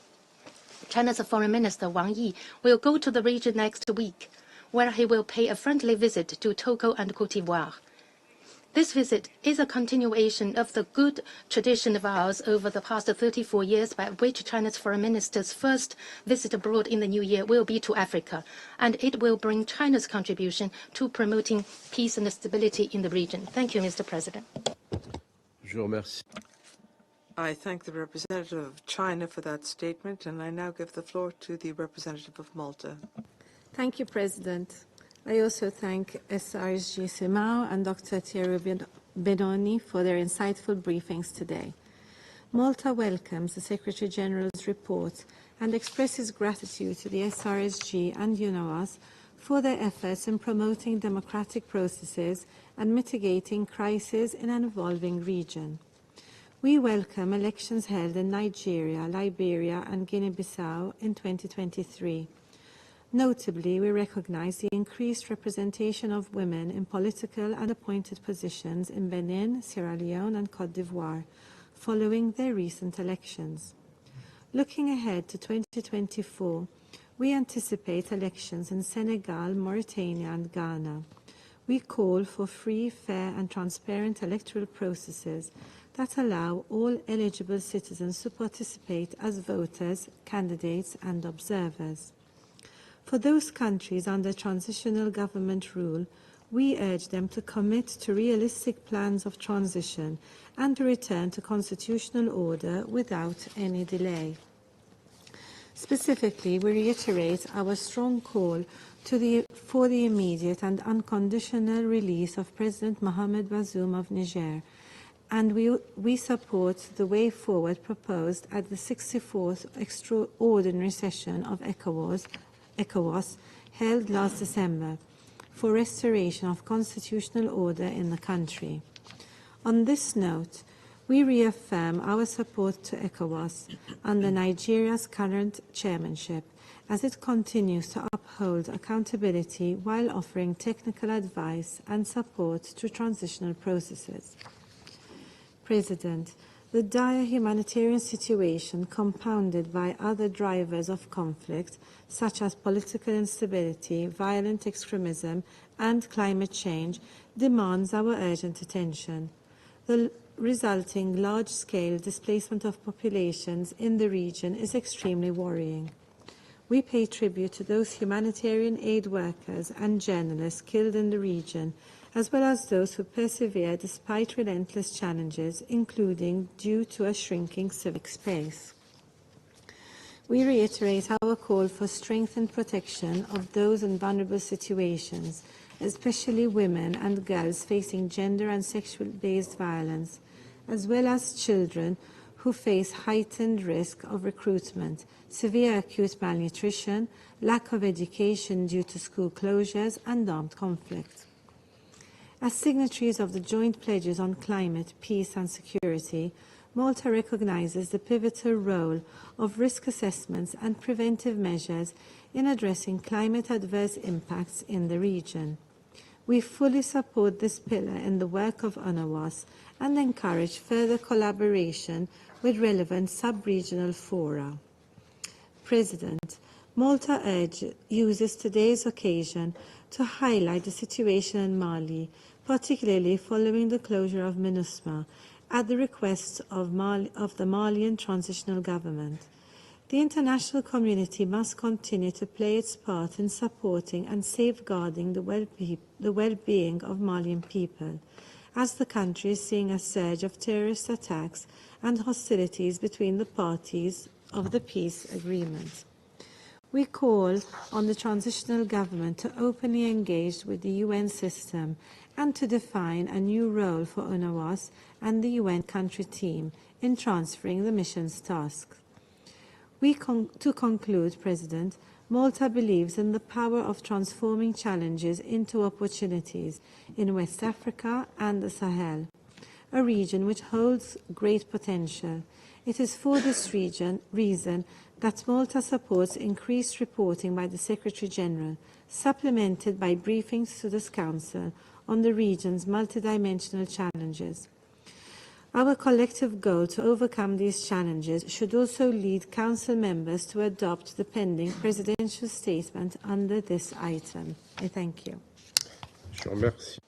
China's Foreign Minister Wang Yi will go to the region next week, where he will pay a friendly visit to Togo and Côte d'Ivoire. This visit is a continuation of the good tradition of ours over the past 34 years, by which China's foreign minister's first visit abroad in the new year will be to Africa, and it will bring China's contribution to promoting peace and stability in the region. Thank you, Mr. President. Je vous remercie. I thank the representative of China for that statement, and I now give the floor to the representative of Malta. Thank you, President. I also thank SRSG Simao and Dr. Thierry Benoni for their insightful briefings today. Malta welcomes the Secretary-General's report and expresses gratitude to the SRSG and UNOWAS for their efforts in promoting democratic processes and mitigating crises in an evolving region. We welcome elections held in Nigeria, Liberia, and Guinea-Bissau in 2023. Notably, we recognize the increased representation of women in political and appointed positions in Benin, Sierra Leone, and Côte d'Ivoire, following their recent elections. Looking ahead to 2024, we anticipate elections in Senegal, Mauritania, and Ghana. We call for free, fair, and transparent electoral processes that allow all eligible citizens to participate as voters, candidates, and observers. For those countries under transitional government rule, we urge them to commit to realistic plans of transition and to return to constitutional order without any delay. Specifically, we reiterate our strong call for the immediate and unconditional release of President Mohamed Bazoum of Niger, and we support the way forward proposed at the 64th extraordinary session of ECOWAS held last December for restoration of constitutional order in the country. On this note, we reaffirm our support to ECOWAS under Nigeria's current chairmanship as it continues to uphold accountability while offering technical advice and support to transitional processes. President, the dire humanitarian situation, compounded by other drivers of conflict, such as political instability, violent extremism, and climate change, demands our urgent attention. The resulting large-scale displacement of populations in the region is extremely worrying. We pay tribute to those humanitarian aid workers and journalists killed in the region, as well as those who persevere despite relentless challenges, including due to a shrinking civic space. We reiterate our call for strengthened protection of those in vulnerable situations, especially women and girls facing gender and sexual-based violence, as well as children who face heightened risk of recruitment, severe acute malnutrition, lack of education due to school closures, and armed conflict. As signatories of the joint pledges on climate, peace and security, Malta recognises the pivotal role of risk assessments and preventive measures in addressing climate adverse impacts in the region. We fully support this pillar in the work of UNOWAS and encourage further collaboration with relevant sub-regional fora. President, Malta uses today's occasion to highlight the situation in Mali, particularly following the closure of MINUSMA, at the request of the Malian transitional government. The international community must continue to play its part in supporting and safeguarding the well-being of Malian people, as the country is seeing a surge of terrorist attacks and hostilities between the parties of the peace agreement. We call on the transitional government to openly engage with the UN system and to define a new role for UNOWAS and the UN country team in transferring the mission's tasks. To conclude, President, Malta believes in the power of transforming challenges into opportunities in West Africa and the Sahel, a region which holds great potential. It is for this reason that Malta supports increased reporting by the Secretary-General, supplemented by briefings to this Council on the region's multidimensional challenges. Our collective goal to overcome these challenges should also lead Council members to adopt the pending presidential statement under this item. I thank you. Je vous remercie.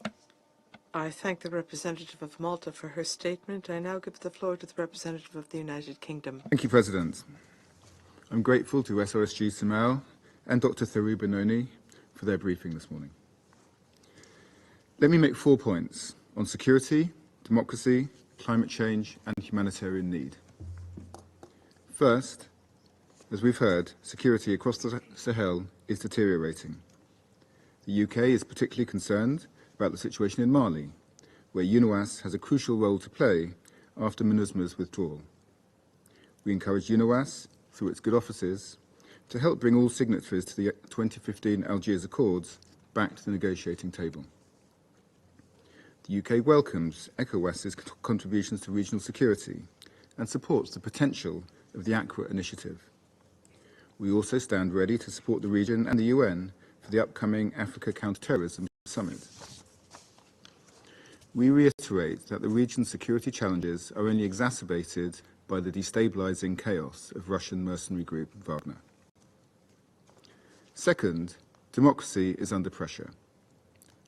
I thank the representative of Malta for her statement. I now give the floor to the representative of the United Kingdom. Thank you, President. I'm grateful to SOSG Simao and Dr. Theru Benoni for their briefing this morning. Let me make 4 points on security, democracy, climate change and humanitarian need. First, as we've heard, security across the Sahel is deteriorating. The UK is particularly concerned about the situation in Mali, where UNOWAS has a crucial role to play after MINUSMA's withdrawal. We encourage UNOWAS, through its good offices, to help bring all signatories to the 2015 Algiers Accords back to the negotiating table. The UK welcomes ECOWAS's contributions to regional security and supports the potential of the Aqua initiative. We also stand ready to support the region and the UN for the upcoming Africa Counterterrorism Summit. We reiterate that the region's security challenges are only exacerbated by the destabilizing chaos of Russian mercenary group Wagner. Second, democracy is under pressure.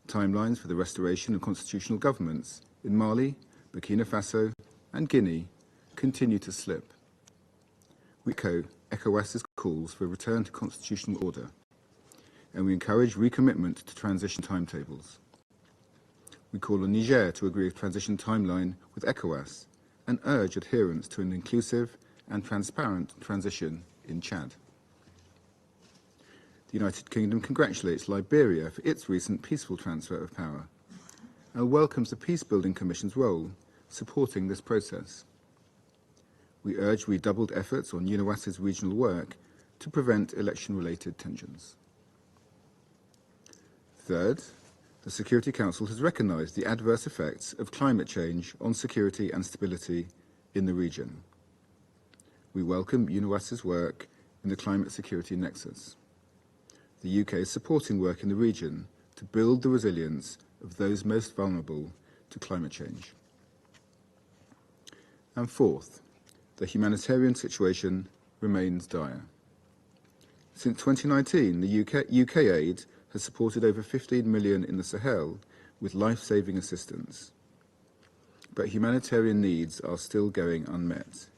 Timelines for the restoration of constitutional governments in Mali, Burkina Faso and Guinea continue to slip. We echo ECOWAS's calls for a return to constitutional order, and we encourage recommitment to transition timetables. We call on Niger to agree a transition timeline with ECOWAS and urge adherence to an inclusive and transparent transition in Chad. The United Kingdom congratulates Liberia for its recent peaceful transfer of power and welcomes the Peacebuilding Commission's role supporting this process. We urge redoubled efforts on UNOWAS's regional work to prevent election-related tensions. Third, the Security Council has recognised the adverse effects of climate change on security and stability in the region. We welcome UNOWAS's work in the climate security nexus. The UK is supporting work in the region to build the resilience of those most vulnerable to climate change. And fourth, the humanitarian situation remains dire. Since 2019, the UK aid has supported over 15 million in the Sahel with life-saving assistance. But humanitarian needs are still going unmet.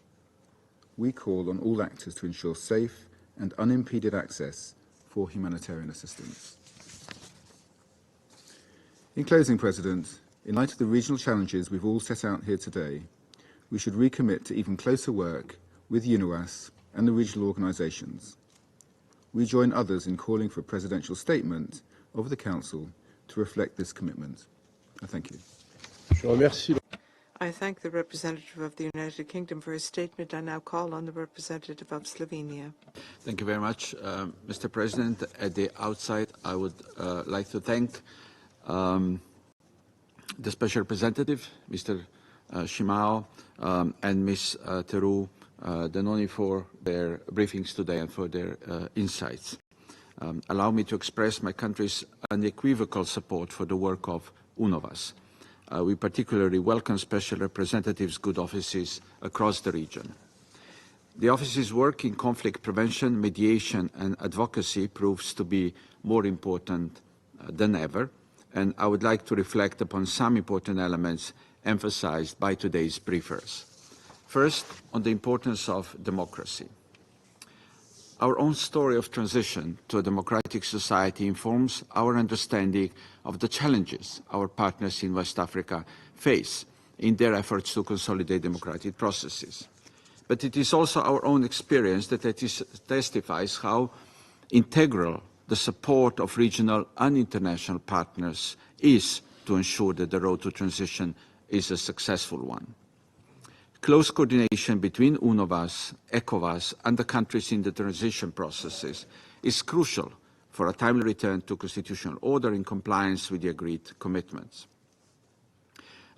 We call on all actors to ensure safe and unimpeded access for humanitarian assistance. In closing, President, in light of the regional challenges we've all set out here today, we should recommit to even closer work with UNOWAS and the regional organisations. We join others in calling for a presidential statement of the Council to reflect this commitment. I thank you. Je vous remercie. I thank the representative of the United Kingdom for his statement. I now call on the representative of Slovenia. Thank you very much, Mr. President. At the outset, I would like to thank the Special Representative, Mr. Shimao, and Ms. Teru Danoni for their briefings today and for their insights. Allow me to express my country's unequivocal support for the work of UNOVAS. We particularly welcome Special Representatives' good offices across the region. The office's work in conflict prevention, mediation and advocacy proves to be more important than ever, and I would like to reflect upon some important elements emphasized by today's briefers. First, on the importance of democracy. Our own story of transition to a democratic society informs our understanding of the challenges our partners in West Africa face in their efforts to consolidate democratic processes. But it is also our own experience that testifies how integral the support of regional and international partners is to ensure that the road to transition is a successful one. Close coordination between UNOVAS, ECOWAS and the countries in the transition processes is crucial for a timely return to constitutional order in compliance with the agreed commitments.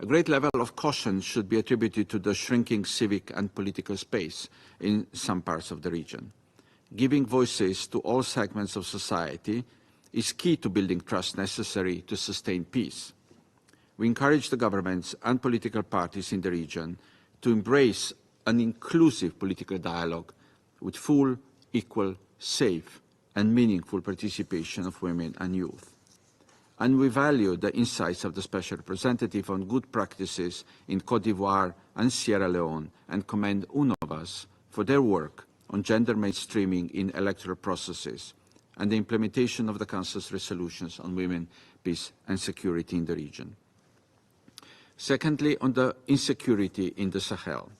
A great level of caution should be attributed to the shrinking civic and political space in some parts of the region. Giving voices to all segments of society is key to building trust necessary to sustain peace. We encourage the governments and political parties in the region to embrace an inclusive political dialogue with full, equal, safe and meaningful participation of women and youth. And we value the insights of the Special Representative on good practices in Côte d'Ivoire and Sierra Leone and commend UNOVAS for their work on gender mainstreaming in electoral processes and the implementation of the Council's resolutions on women, peace and security in the region. Secondly, on the insecurity in the Sahel.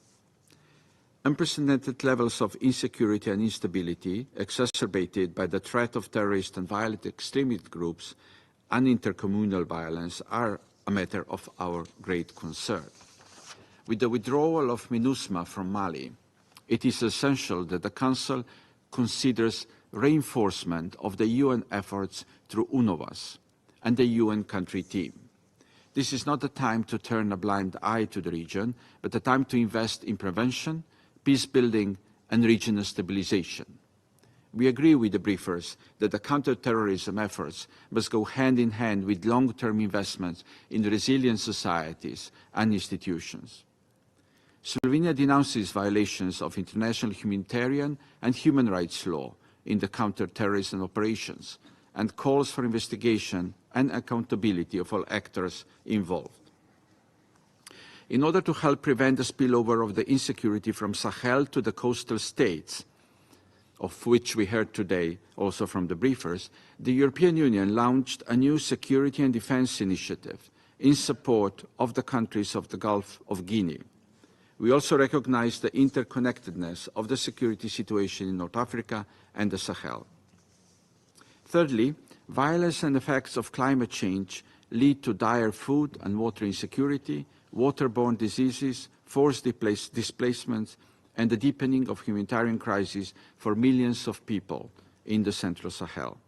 Unprecedented levels of insecurity and instability, exacerbated by the threat of terrorist and violent extremist groups and intercommunal violence, are a matter of our great concern. With the withdrawal of MINUSMA from Mali, it is essential that the Council considers reinforcement of the UN efforts through UNOVAS and the UN country team. This is not the time to turn a blind eye to the region, but a time to invest in prevention, peace building and regional stabilization. We agree with the briefers that the counter-terrorism efforts must go hand in hand with long-term investments in resilient societies and institutions. Slovenia denounces violations of international humanitarian and human rights law in the counter-terrorism operations and calls for investigation and accountability of all actors involved. In order to help prevent the spillover of the insecurity from Sahel to the coastal states, of which we heard today also from the briefers, the European Union launched a new security and defence initiative in support of the countries of the Gulf of Guinea. We also recognize the interconnectedness of the security situation in North Africa and the Sahel. Thirdly, violence and effects of climate change lead to dire food and water insecurity, waterborne diseases, forced displacements, and the deepening of humanitarian crises for millions of people in the Central Sahel.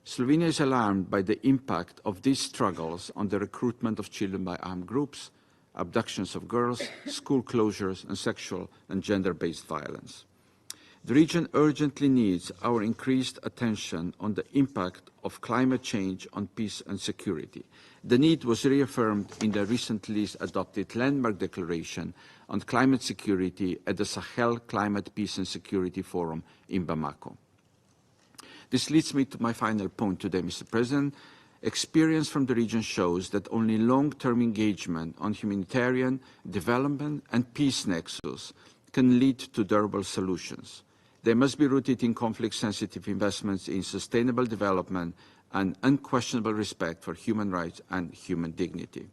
Slovenia is alarmed by the impact of these struggles on the recruitment of children by armed groups, abductions of girls, school closures, and sexual and gender-based violence. The region urgently needs our increased attention on the impact of climate change on peace and security. The need was reaffirmed in the recently adopted landmark declaration on climate security at the Sahel Climate, Peace and Security Forum in Bamako. This leads me to my final point today, Mr. President. Experience from the region shows that only long-term engagement on humanitarian, development and peace nexus can lead to durable solutions. They must be rooted in conflict-sensitive investments in sustainable development and unquestionable respect for human rights and human dignity.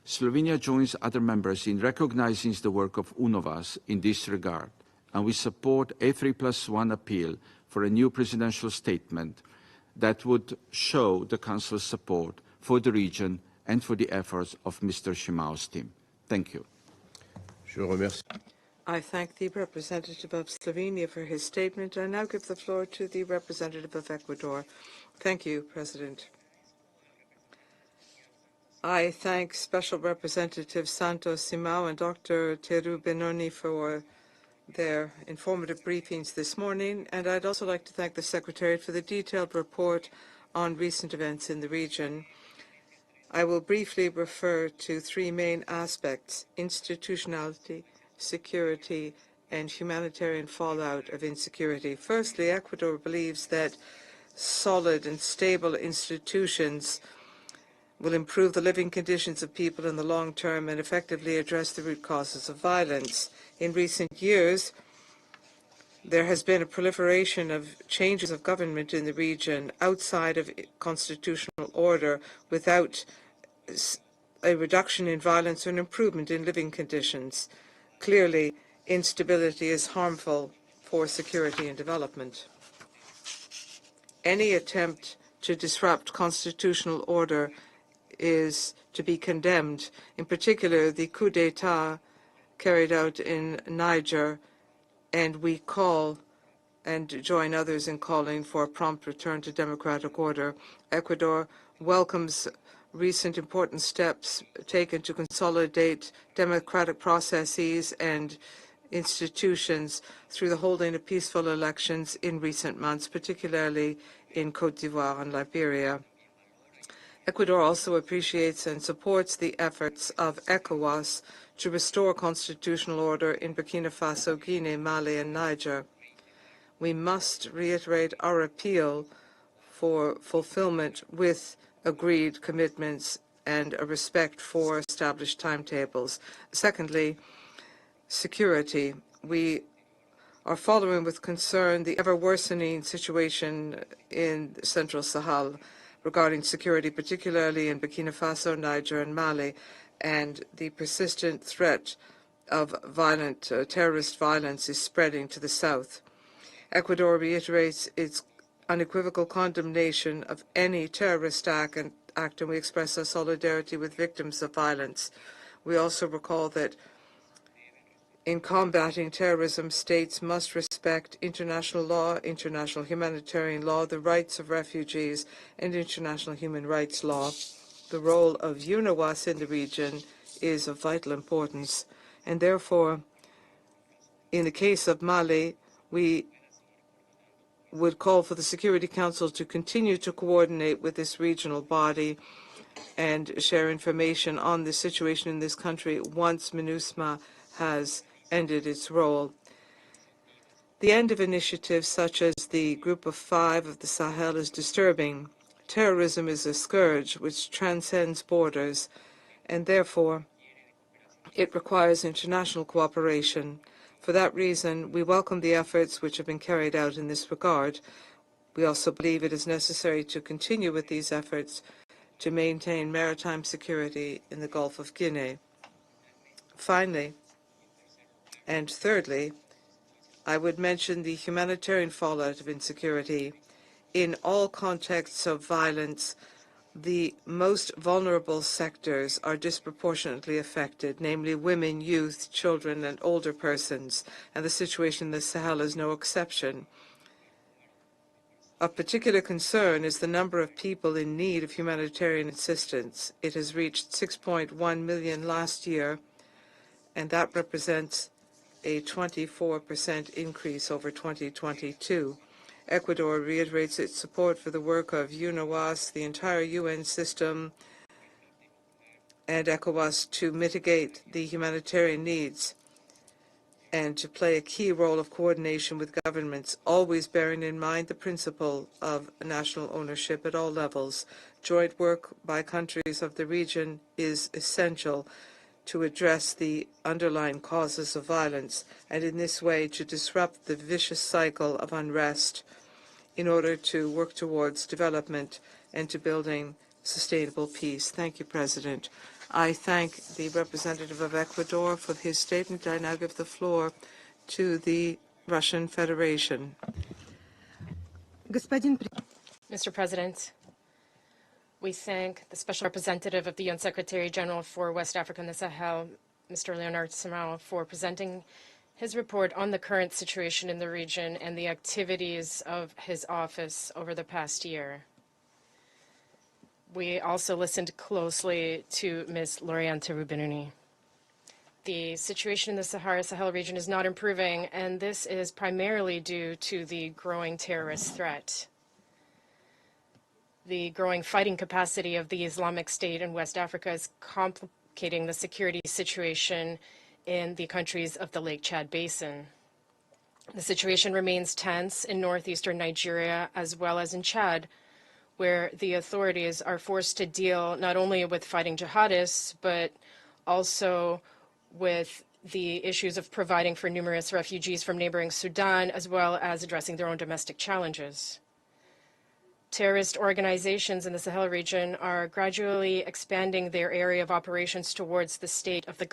Slovenia joins other members in recognizing the work of UNOVAS in this regard, and we support a 3+1 appeal for a new presidential statement that would show the Council's support for the region and for the efforts of Mr. Shimao's team. Thank you. Je remercie. I thank the representative of Slovenia for his statement. I now give the floor to the representative of Ecuador. Thank you, President. I thank Special Representative Santos Simao and Dr. Teru Benoni for their informative briefings this morning, and I'd also like to thank the Secretariat for the detailed report on recent events in the region. I will briefly refer to three main aspects: institutionality, security, and humanitarian fallout of insecurity. Firstly, Ecuador believes that solid and stable institutions will improve the living conditions of people in the long term and effectively address the root causes of violence. In recent years, there has been a proliferation of changes of government in the region outside of constitutional order without a reduction in violence or an improvement in living conditions. Clearly, instability is harmful for security and development. Any attempt to disrupt constitutional order is to be condemned. In particular, the coup d'etat carried out in Niger, and we call and join others in calling for a prompt return to democratic order. Ecuador welcomes recent important steps taken to consolidate democratic processes and institutions through the holding of peaceful elections in recent months, particularly in Côte d'Ivoire and Liberia. Ecuador also appreciates and supports the efforts of ECOWAS to restore constitutional order in Burkina Faso, Guinea, Mali, and Niger. We must reiterate our appeal for fulfillment with agreed commitments and a respect for established timetables. Secondly, security. We are following with concern the ever-worsening situation in Central Sahel regarding security, particularly in Burkina Faso, Niger, and Mali, and the persistent threat of violent terrorist violence is spreading to the south. Ecuador reiterates its unequivocal condemnation of any terrorist act, and we express our solidarity with victims of violence. We also recall that in combating terrorism, states must respect international law, international humanitarian law, the rights of refugees, and international human rights law. The role of UNOWAS in the region is of vital importance, and therefore, in the case of Mali, we would call for the Security Council to continue to coordinate with this regional body and share information on the situation in this country once MINUSMA has ended its role. The end of initiatives such as the Group of Five of the Sahel is disturbing. Terrorism is a scourge which transcends borders, and therefore it requires international cooperation. For that reason, we welcome the efforts which have been carried out in this regard. We also believe it is necessary to continue with these efforts to maintain maritime security in the Gulf of Guinea. Finally, and thirdly, I would mention the humanitarian fallout of insecurity. In all contexts of violence, the most vulnerable sectors are disproportionately affected, namely women, youth, children, and older persons, and the situation in the Sahel is no exception. Of particular concern is the number of people in need of humanitarian assistance. It has reached 6.1 million last year, and that represents a 24% increase over 2022. Ecuador reiterates its support for the work of UNOWAS, the entire UN system, and ECOWAS to mitigate the humanitarian needs and to play a key role of coordination with governments, always bearing in mind the principle of national ownership at all levels. Joint work by countries of the region is essential to address the underlying causes of violence, and in this way to disrupt the vicious cycle of unrest in order to work towards development and to building sustainable peace. Thank you, President. I thank the representative of Ecuador for his statement. I now give the floor to the Russian Federation. Mr. President, we thank the Special Representative of the UN Secretary General for West Africa and the Sahel, Mr. Leonard Simao, for presenting his report on the current situation in the region and the activities of his office over the past year. We also listened closely to Ms. Laurianta Rubinini. The situation in the Sahara-Sahel region is not improving, and this is primarily due to the growing terrorist threat. The growing fighting capacity of the Islamic State in West Africa is complicating the security situation in the countries of the Lake Chad Basin. The situation remains tense in northeastern Nigeria as well as in Chad, where the authorities are forced to deal not only with fighting jihadists, but also with the issues of providing for numerous refugees from neighboring Sudan, as well as addressing their own domestic challenges. Terrorist organizations in the Sahel region are gradually expanding their area of operations towards the states of the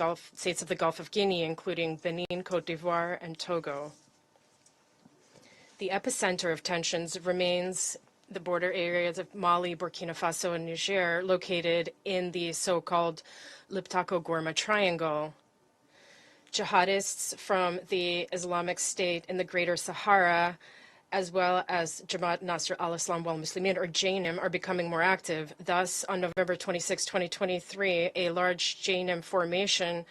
Gulf of Guinea, including Benin, Cote d'Ivoire, and Togo. The epicenter of tensions remains the border areas of Mali, Burkina Faso, and Niger, located in the so-called Liptako-Gourma Triangle. Jihadists from the Islamic State in the Greater Sahara, as well as Jamaat Nasr al-Islam wal-Muslimin, or JNIM, are becoming more active. Thus, on November 26, 2023, a large JNIM formation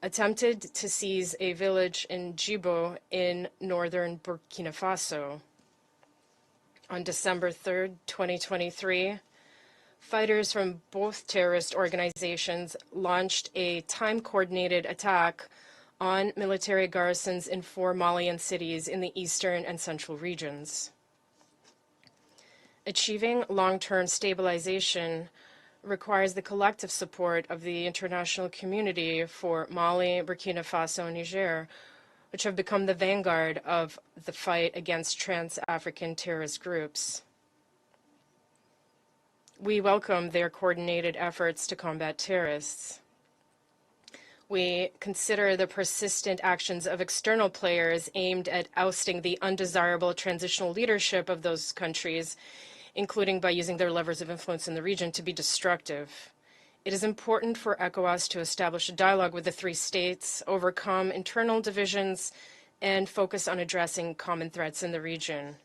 attempted to seize a village in Djibo in northern Burkina Faso. On December 3, 2023, fighters from both terrorist organizations launched a time-coordinated attack on military garrisons in 4 Malian cities in the eastern and central regions. Achieving long-term stabilization requires the collective support of the international community for Mali, Burkina Faso, and Niger, which have become the vanguard of the fight against trans-African terrorist groups. We welcome their coordinated efforts to combat terrorists. We consider the persistent actions of external players aimed at ousting the undesirable transitional leadership of those countries, including by using their levers of influence in the region, to be destructive. It is important for ECOWAS to establish a dialogue with the 3 states, overcome internal divisions, and focus on addressing common threats in the region.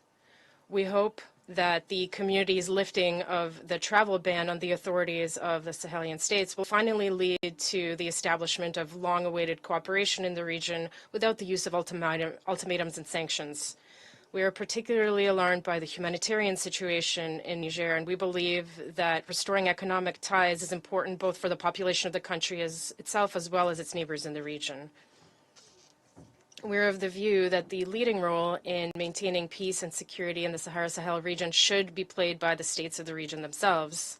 We hope that the community's lifting of the travel ban on the authorities of the Sahelian states will finally lead to the establishment of long-awaited cooperation in the region without the use of ultimatums and sanctions. We are particularly alarmed by the humanitarian situation in Niger, and we believe that restoring economic ties is important both for the population of the country itself as well as its neighbors in the region. We're of the view that the leading role in maintaining peace and security in the Sahara-Sahel region should be played by the states of the region themselves.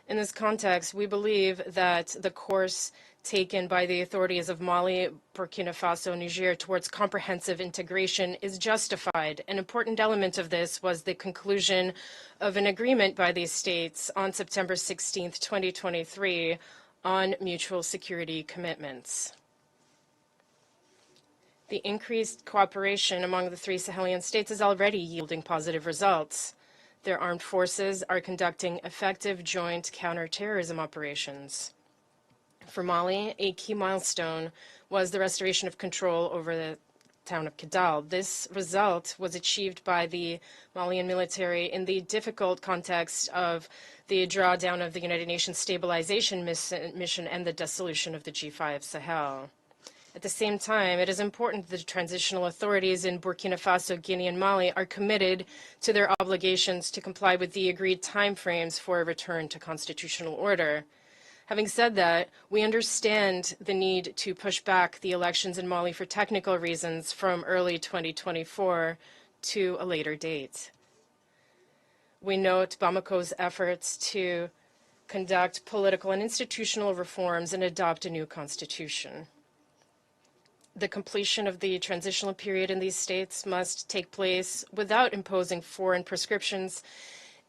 In this context, we believe that the course taken by the authorities of Mali, Burkina Faso, and Niger towards comprehensive integration is justified. An important element of this was the conclusion of an agreement by these states on September 16, 2023, on mutual security commitments. The increased cooperation among the 3 Sahelian states is already yielding positive results. Their armed forces are conducting effective joint counterterrorism operations. For Mali, a key milestone was the restoration of control over the town of Kidal. This result was achieved by the Malian military in the difficult context of the drawdown of the United Nations stabilization mission and the dissolution of the G5 Sahel. At the same time, it is important that the transitional authorities in Burkina Faso, Guinea, and Mali are committed to their obligations to comply with the agreed timeframes for a return to constitutional order. Having said that, we understand the need to push back the elections in Mali for technical reasons from early 2024 to a later date. We note Bamako's efforts to conduct political and institutional reforms and adopt a new constitution. The completion of the transitional period in these states must take place without imposing foreign prescriptions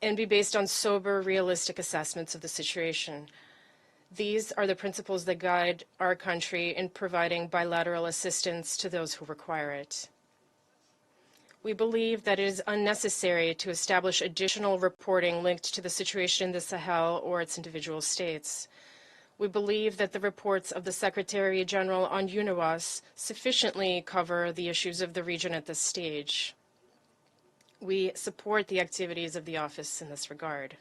and be based on sober, realistic assessments of the situation. These are the principles that guide our country in providing bilateral assistance to those who require it. We believe that it is unnecessary to establish additional reporting linked to the situation in the Sahel or its individual states. We believe that the reports of the Secretary General on UNOWAS sufficiently cover the issues of the region at this stage. We support the activities of the office in this regard.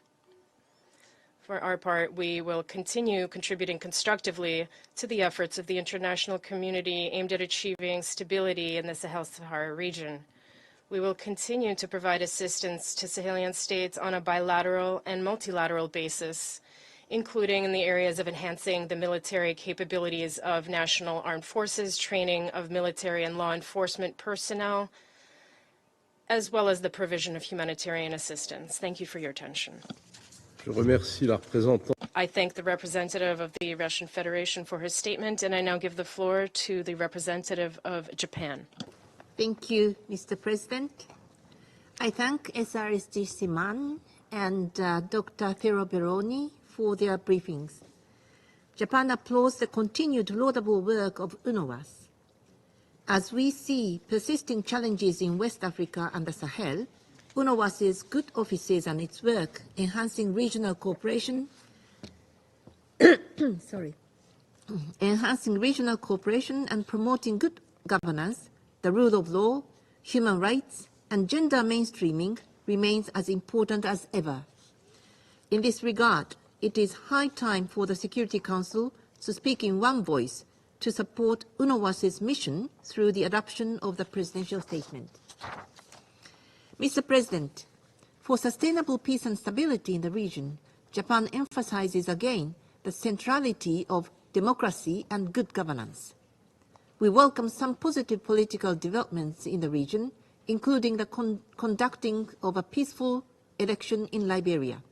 For our part, we will continue contributing constructively to the efforts of the international community aimed at achieving stability in the Sahel-Sahara region. We will continue to provide assistance to Sahelian states on a bilateral and multilateral basis, including in the areas of enhancing the military capabilities of national armed forces, training of military and law enforcement personnel, as well as the provision of humanitarian assistance. Thank you for your attention. Je remercie la représentante. I thank the representative of the Russian Federation for his statement, and I now give the floor to the representative of Japan. Thank you, Mr. President. I thank SRSG Siman and Dr. Theo Beroni for their briefings. Japan applauds the continued laudable work of UNOWAS. As we see persisting challenges in West Africa and the Sahel, UNOWAS's good offices and its work enhancing regional cooperation enhancing regional cooperation and promoting good governance, the rule of law, human rights, and gender mainstreaming remains as important as ever. In this regard, it is high time for the Security Council to speak in one voice to support UNOWAS's mission through the adoption of the presidential statement. Mr. President, for sustainable peace and stability in the region, Japan emphasizes again the centrality of democracy and good governance. We welcome some positive political developments in the region, including the conducting of a peaceful election in Liberia.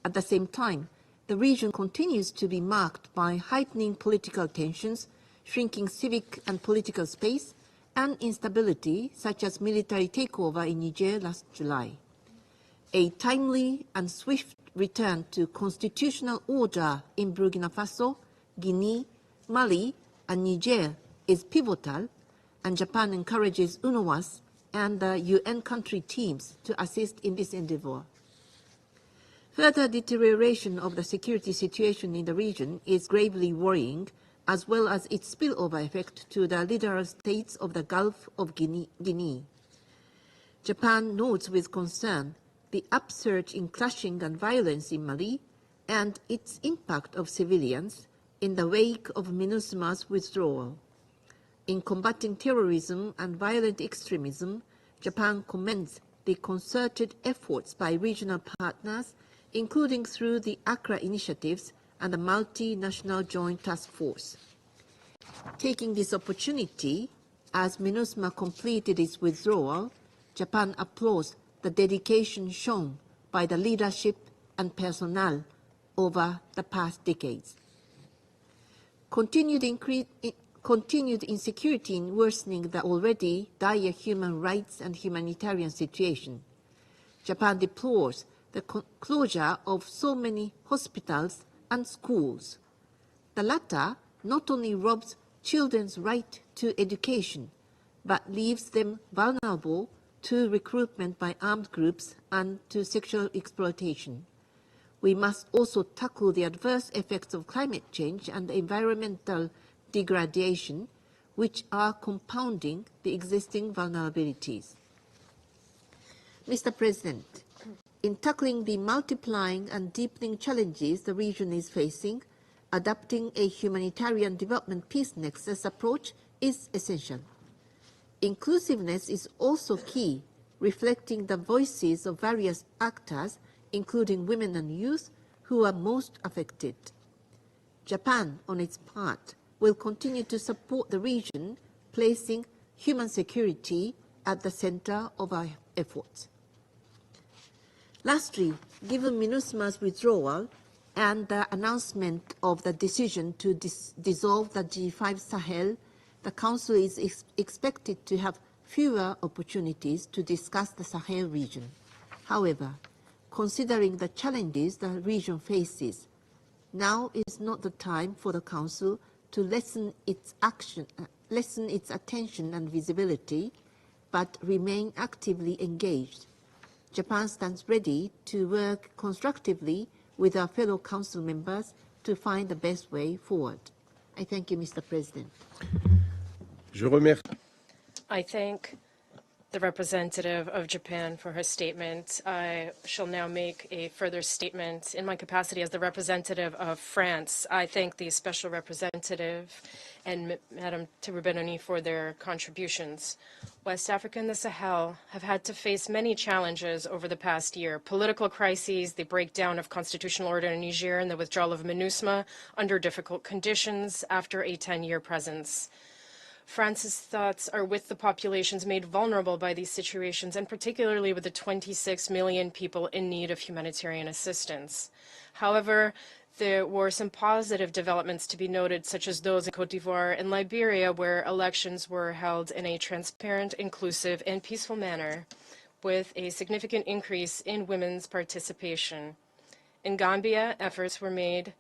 At the same time, the region continues to be marked by heightening political tensions, shrinking civic and political space, and instability, such as military takeover in Niger last July. A timely and swift return to constitutional order in Burkina Faso, Guinea, Mali, and Niger is pivotal, and Japan encourages UNOWAS and the UN country teams to assist in this endeavor. Further deterioration of the security situation in the region is gravely worrying, as well as its spillover effect to the littoral states of the Gulf of Guinea. Japan notes with concern the upsurge in clashing and violence in Mali and its impact of civilians in the wake of MINUSMA's withdrawal. In combating terrorism and violent extremism, Japan commends the concerted efforts by regional partners, including through the Accra initiatives and the multinational joint task force. Taking this opportunity, as MINUSMA completed its withdrawal, Japan applauds the dedication shown by the leadership and personnel over the past decades. Continued insecurity in worsening the already dire human rights and humanitarian situation. Japan deplores the closure of so many hospitals and schools. The latter not only robs children's right to education, but leaves them vulnerable to recruitment by armed groups and to sexual exploitation. We must also tackle the adverse effects of climate change and environmental degradation, which are compounding the existing vulnerabilities. Mr. President, in tackling the multiplying and deepening challenges the region is facing, adopting a humanitarian development peace nexus approach is essential. Inclusiveness is also key, reflecting the voices of various actors, including women and youth, who are most affected. Japan, on its part, will continue to support the region, placing human security at the center of our efforts. Lastly, given MINUSMA's withdrawal and the announcement of the decision to dissolve the G5 Sahel, the Council is expected to have fewer opportunities to discuss the Sahel region. However, considering the challenges the region faces, now is not the time for the Council to lessen its attention and visibility, but remain actively engaged. Japan stands ready to work constructively with our fellow Council members to find the best way forward. I thank you, Mr. President. Je remercie. I thank the representative of Japan for her statement. I shall now make a further statement in my capacity as the representative of France. I thank the special representative and Madame Benoni for their contributions. West Africa and the Sahel have had to face many challenges over the past year. Political crises, the breakdown of constitutional order in Niger, and the withdrawal of MINUSMA under difficult conditions after a 10-year presence. France's thoughts are with the populations made vulnerable by these situations, and particularly with the 26 million people in need of humanitarian assistance. However, there were some positive developments to be noted, such as those in Côte d'Ivoire and Liberia, where elections were held in a transparent, inclusive, and peaceful manner, with a significant increase in women's participation. In Gambia, efforts were made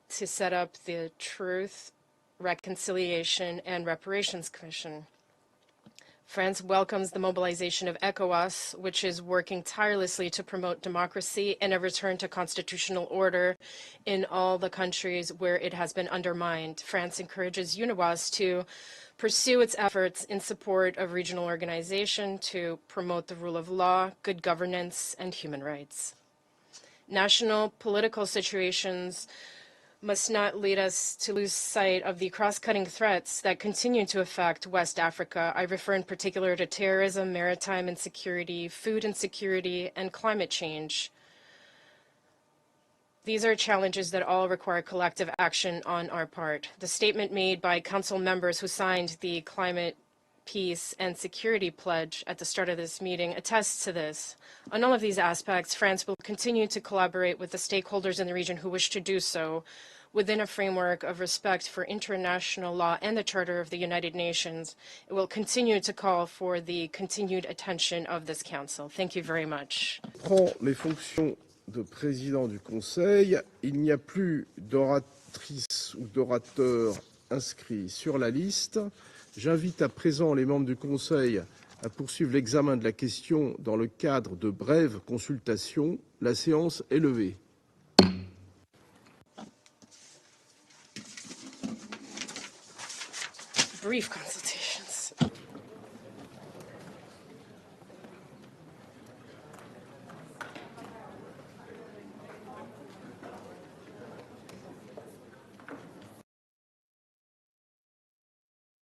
to set up the Truth, Reconciliation, and Reparations Commission. France welcomes the mobilization of ECOWAS, which is working tirelessly to promote democracy and a return to constitutional order in all the countries where it has been undermined. France encourages UNIWAS to pursue its efforts in support of regional organization to promote the rule of law, good governance, and human rights. National political situations must not lead us to lose sight of the cross-cutting threats that continue to affect West Africa. I refer in particular to terrorism, maritime insecurity, food insecurity, and climate change. These are challenges that all require collective action on our part. The statement made by Council members who signed the Climate, Peace, and Security Pledge at the start of this meeting attests to this. On all of these aspects, France will continue to collaborate with the stakeholders in the region who wish to do so within a framework of respect for international law and the Charter of the United Nations. It will continue to call for the continued attention of this Council. Thank you very much. Prend les fonctions de président du Conseil. Il n'y a plus d'oratrice ou d'orateur inscrits sur la liste. J'invite à présent les membres du Conseil à poursuivre l'examen de la question dans le cadre de brèves consultations. La séance est levée. Brief consultation.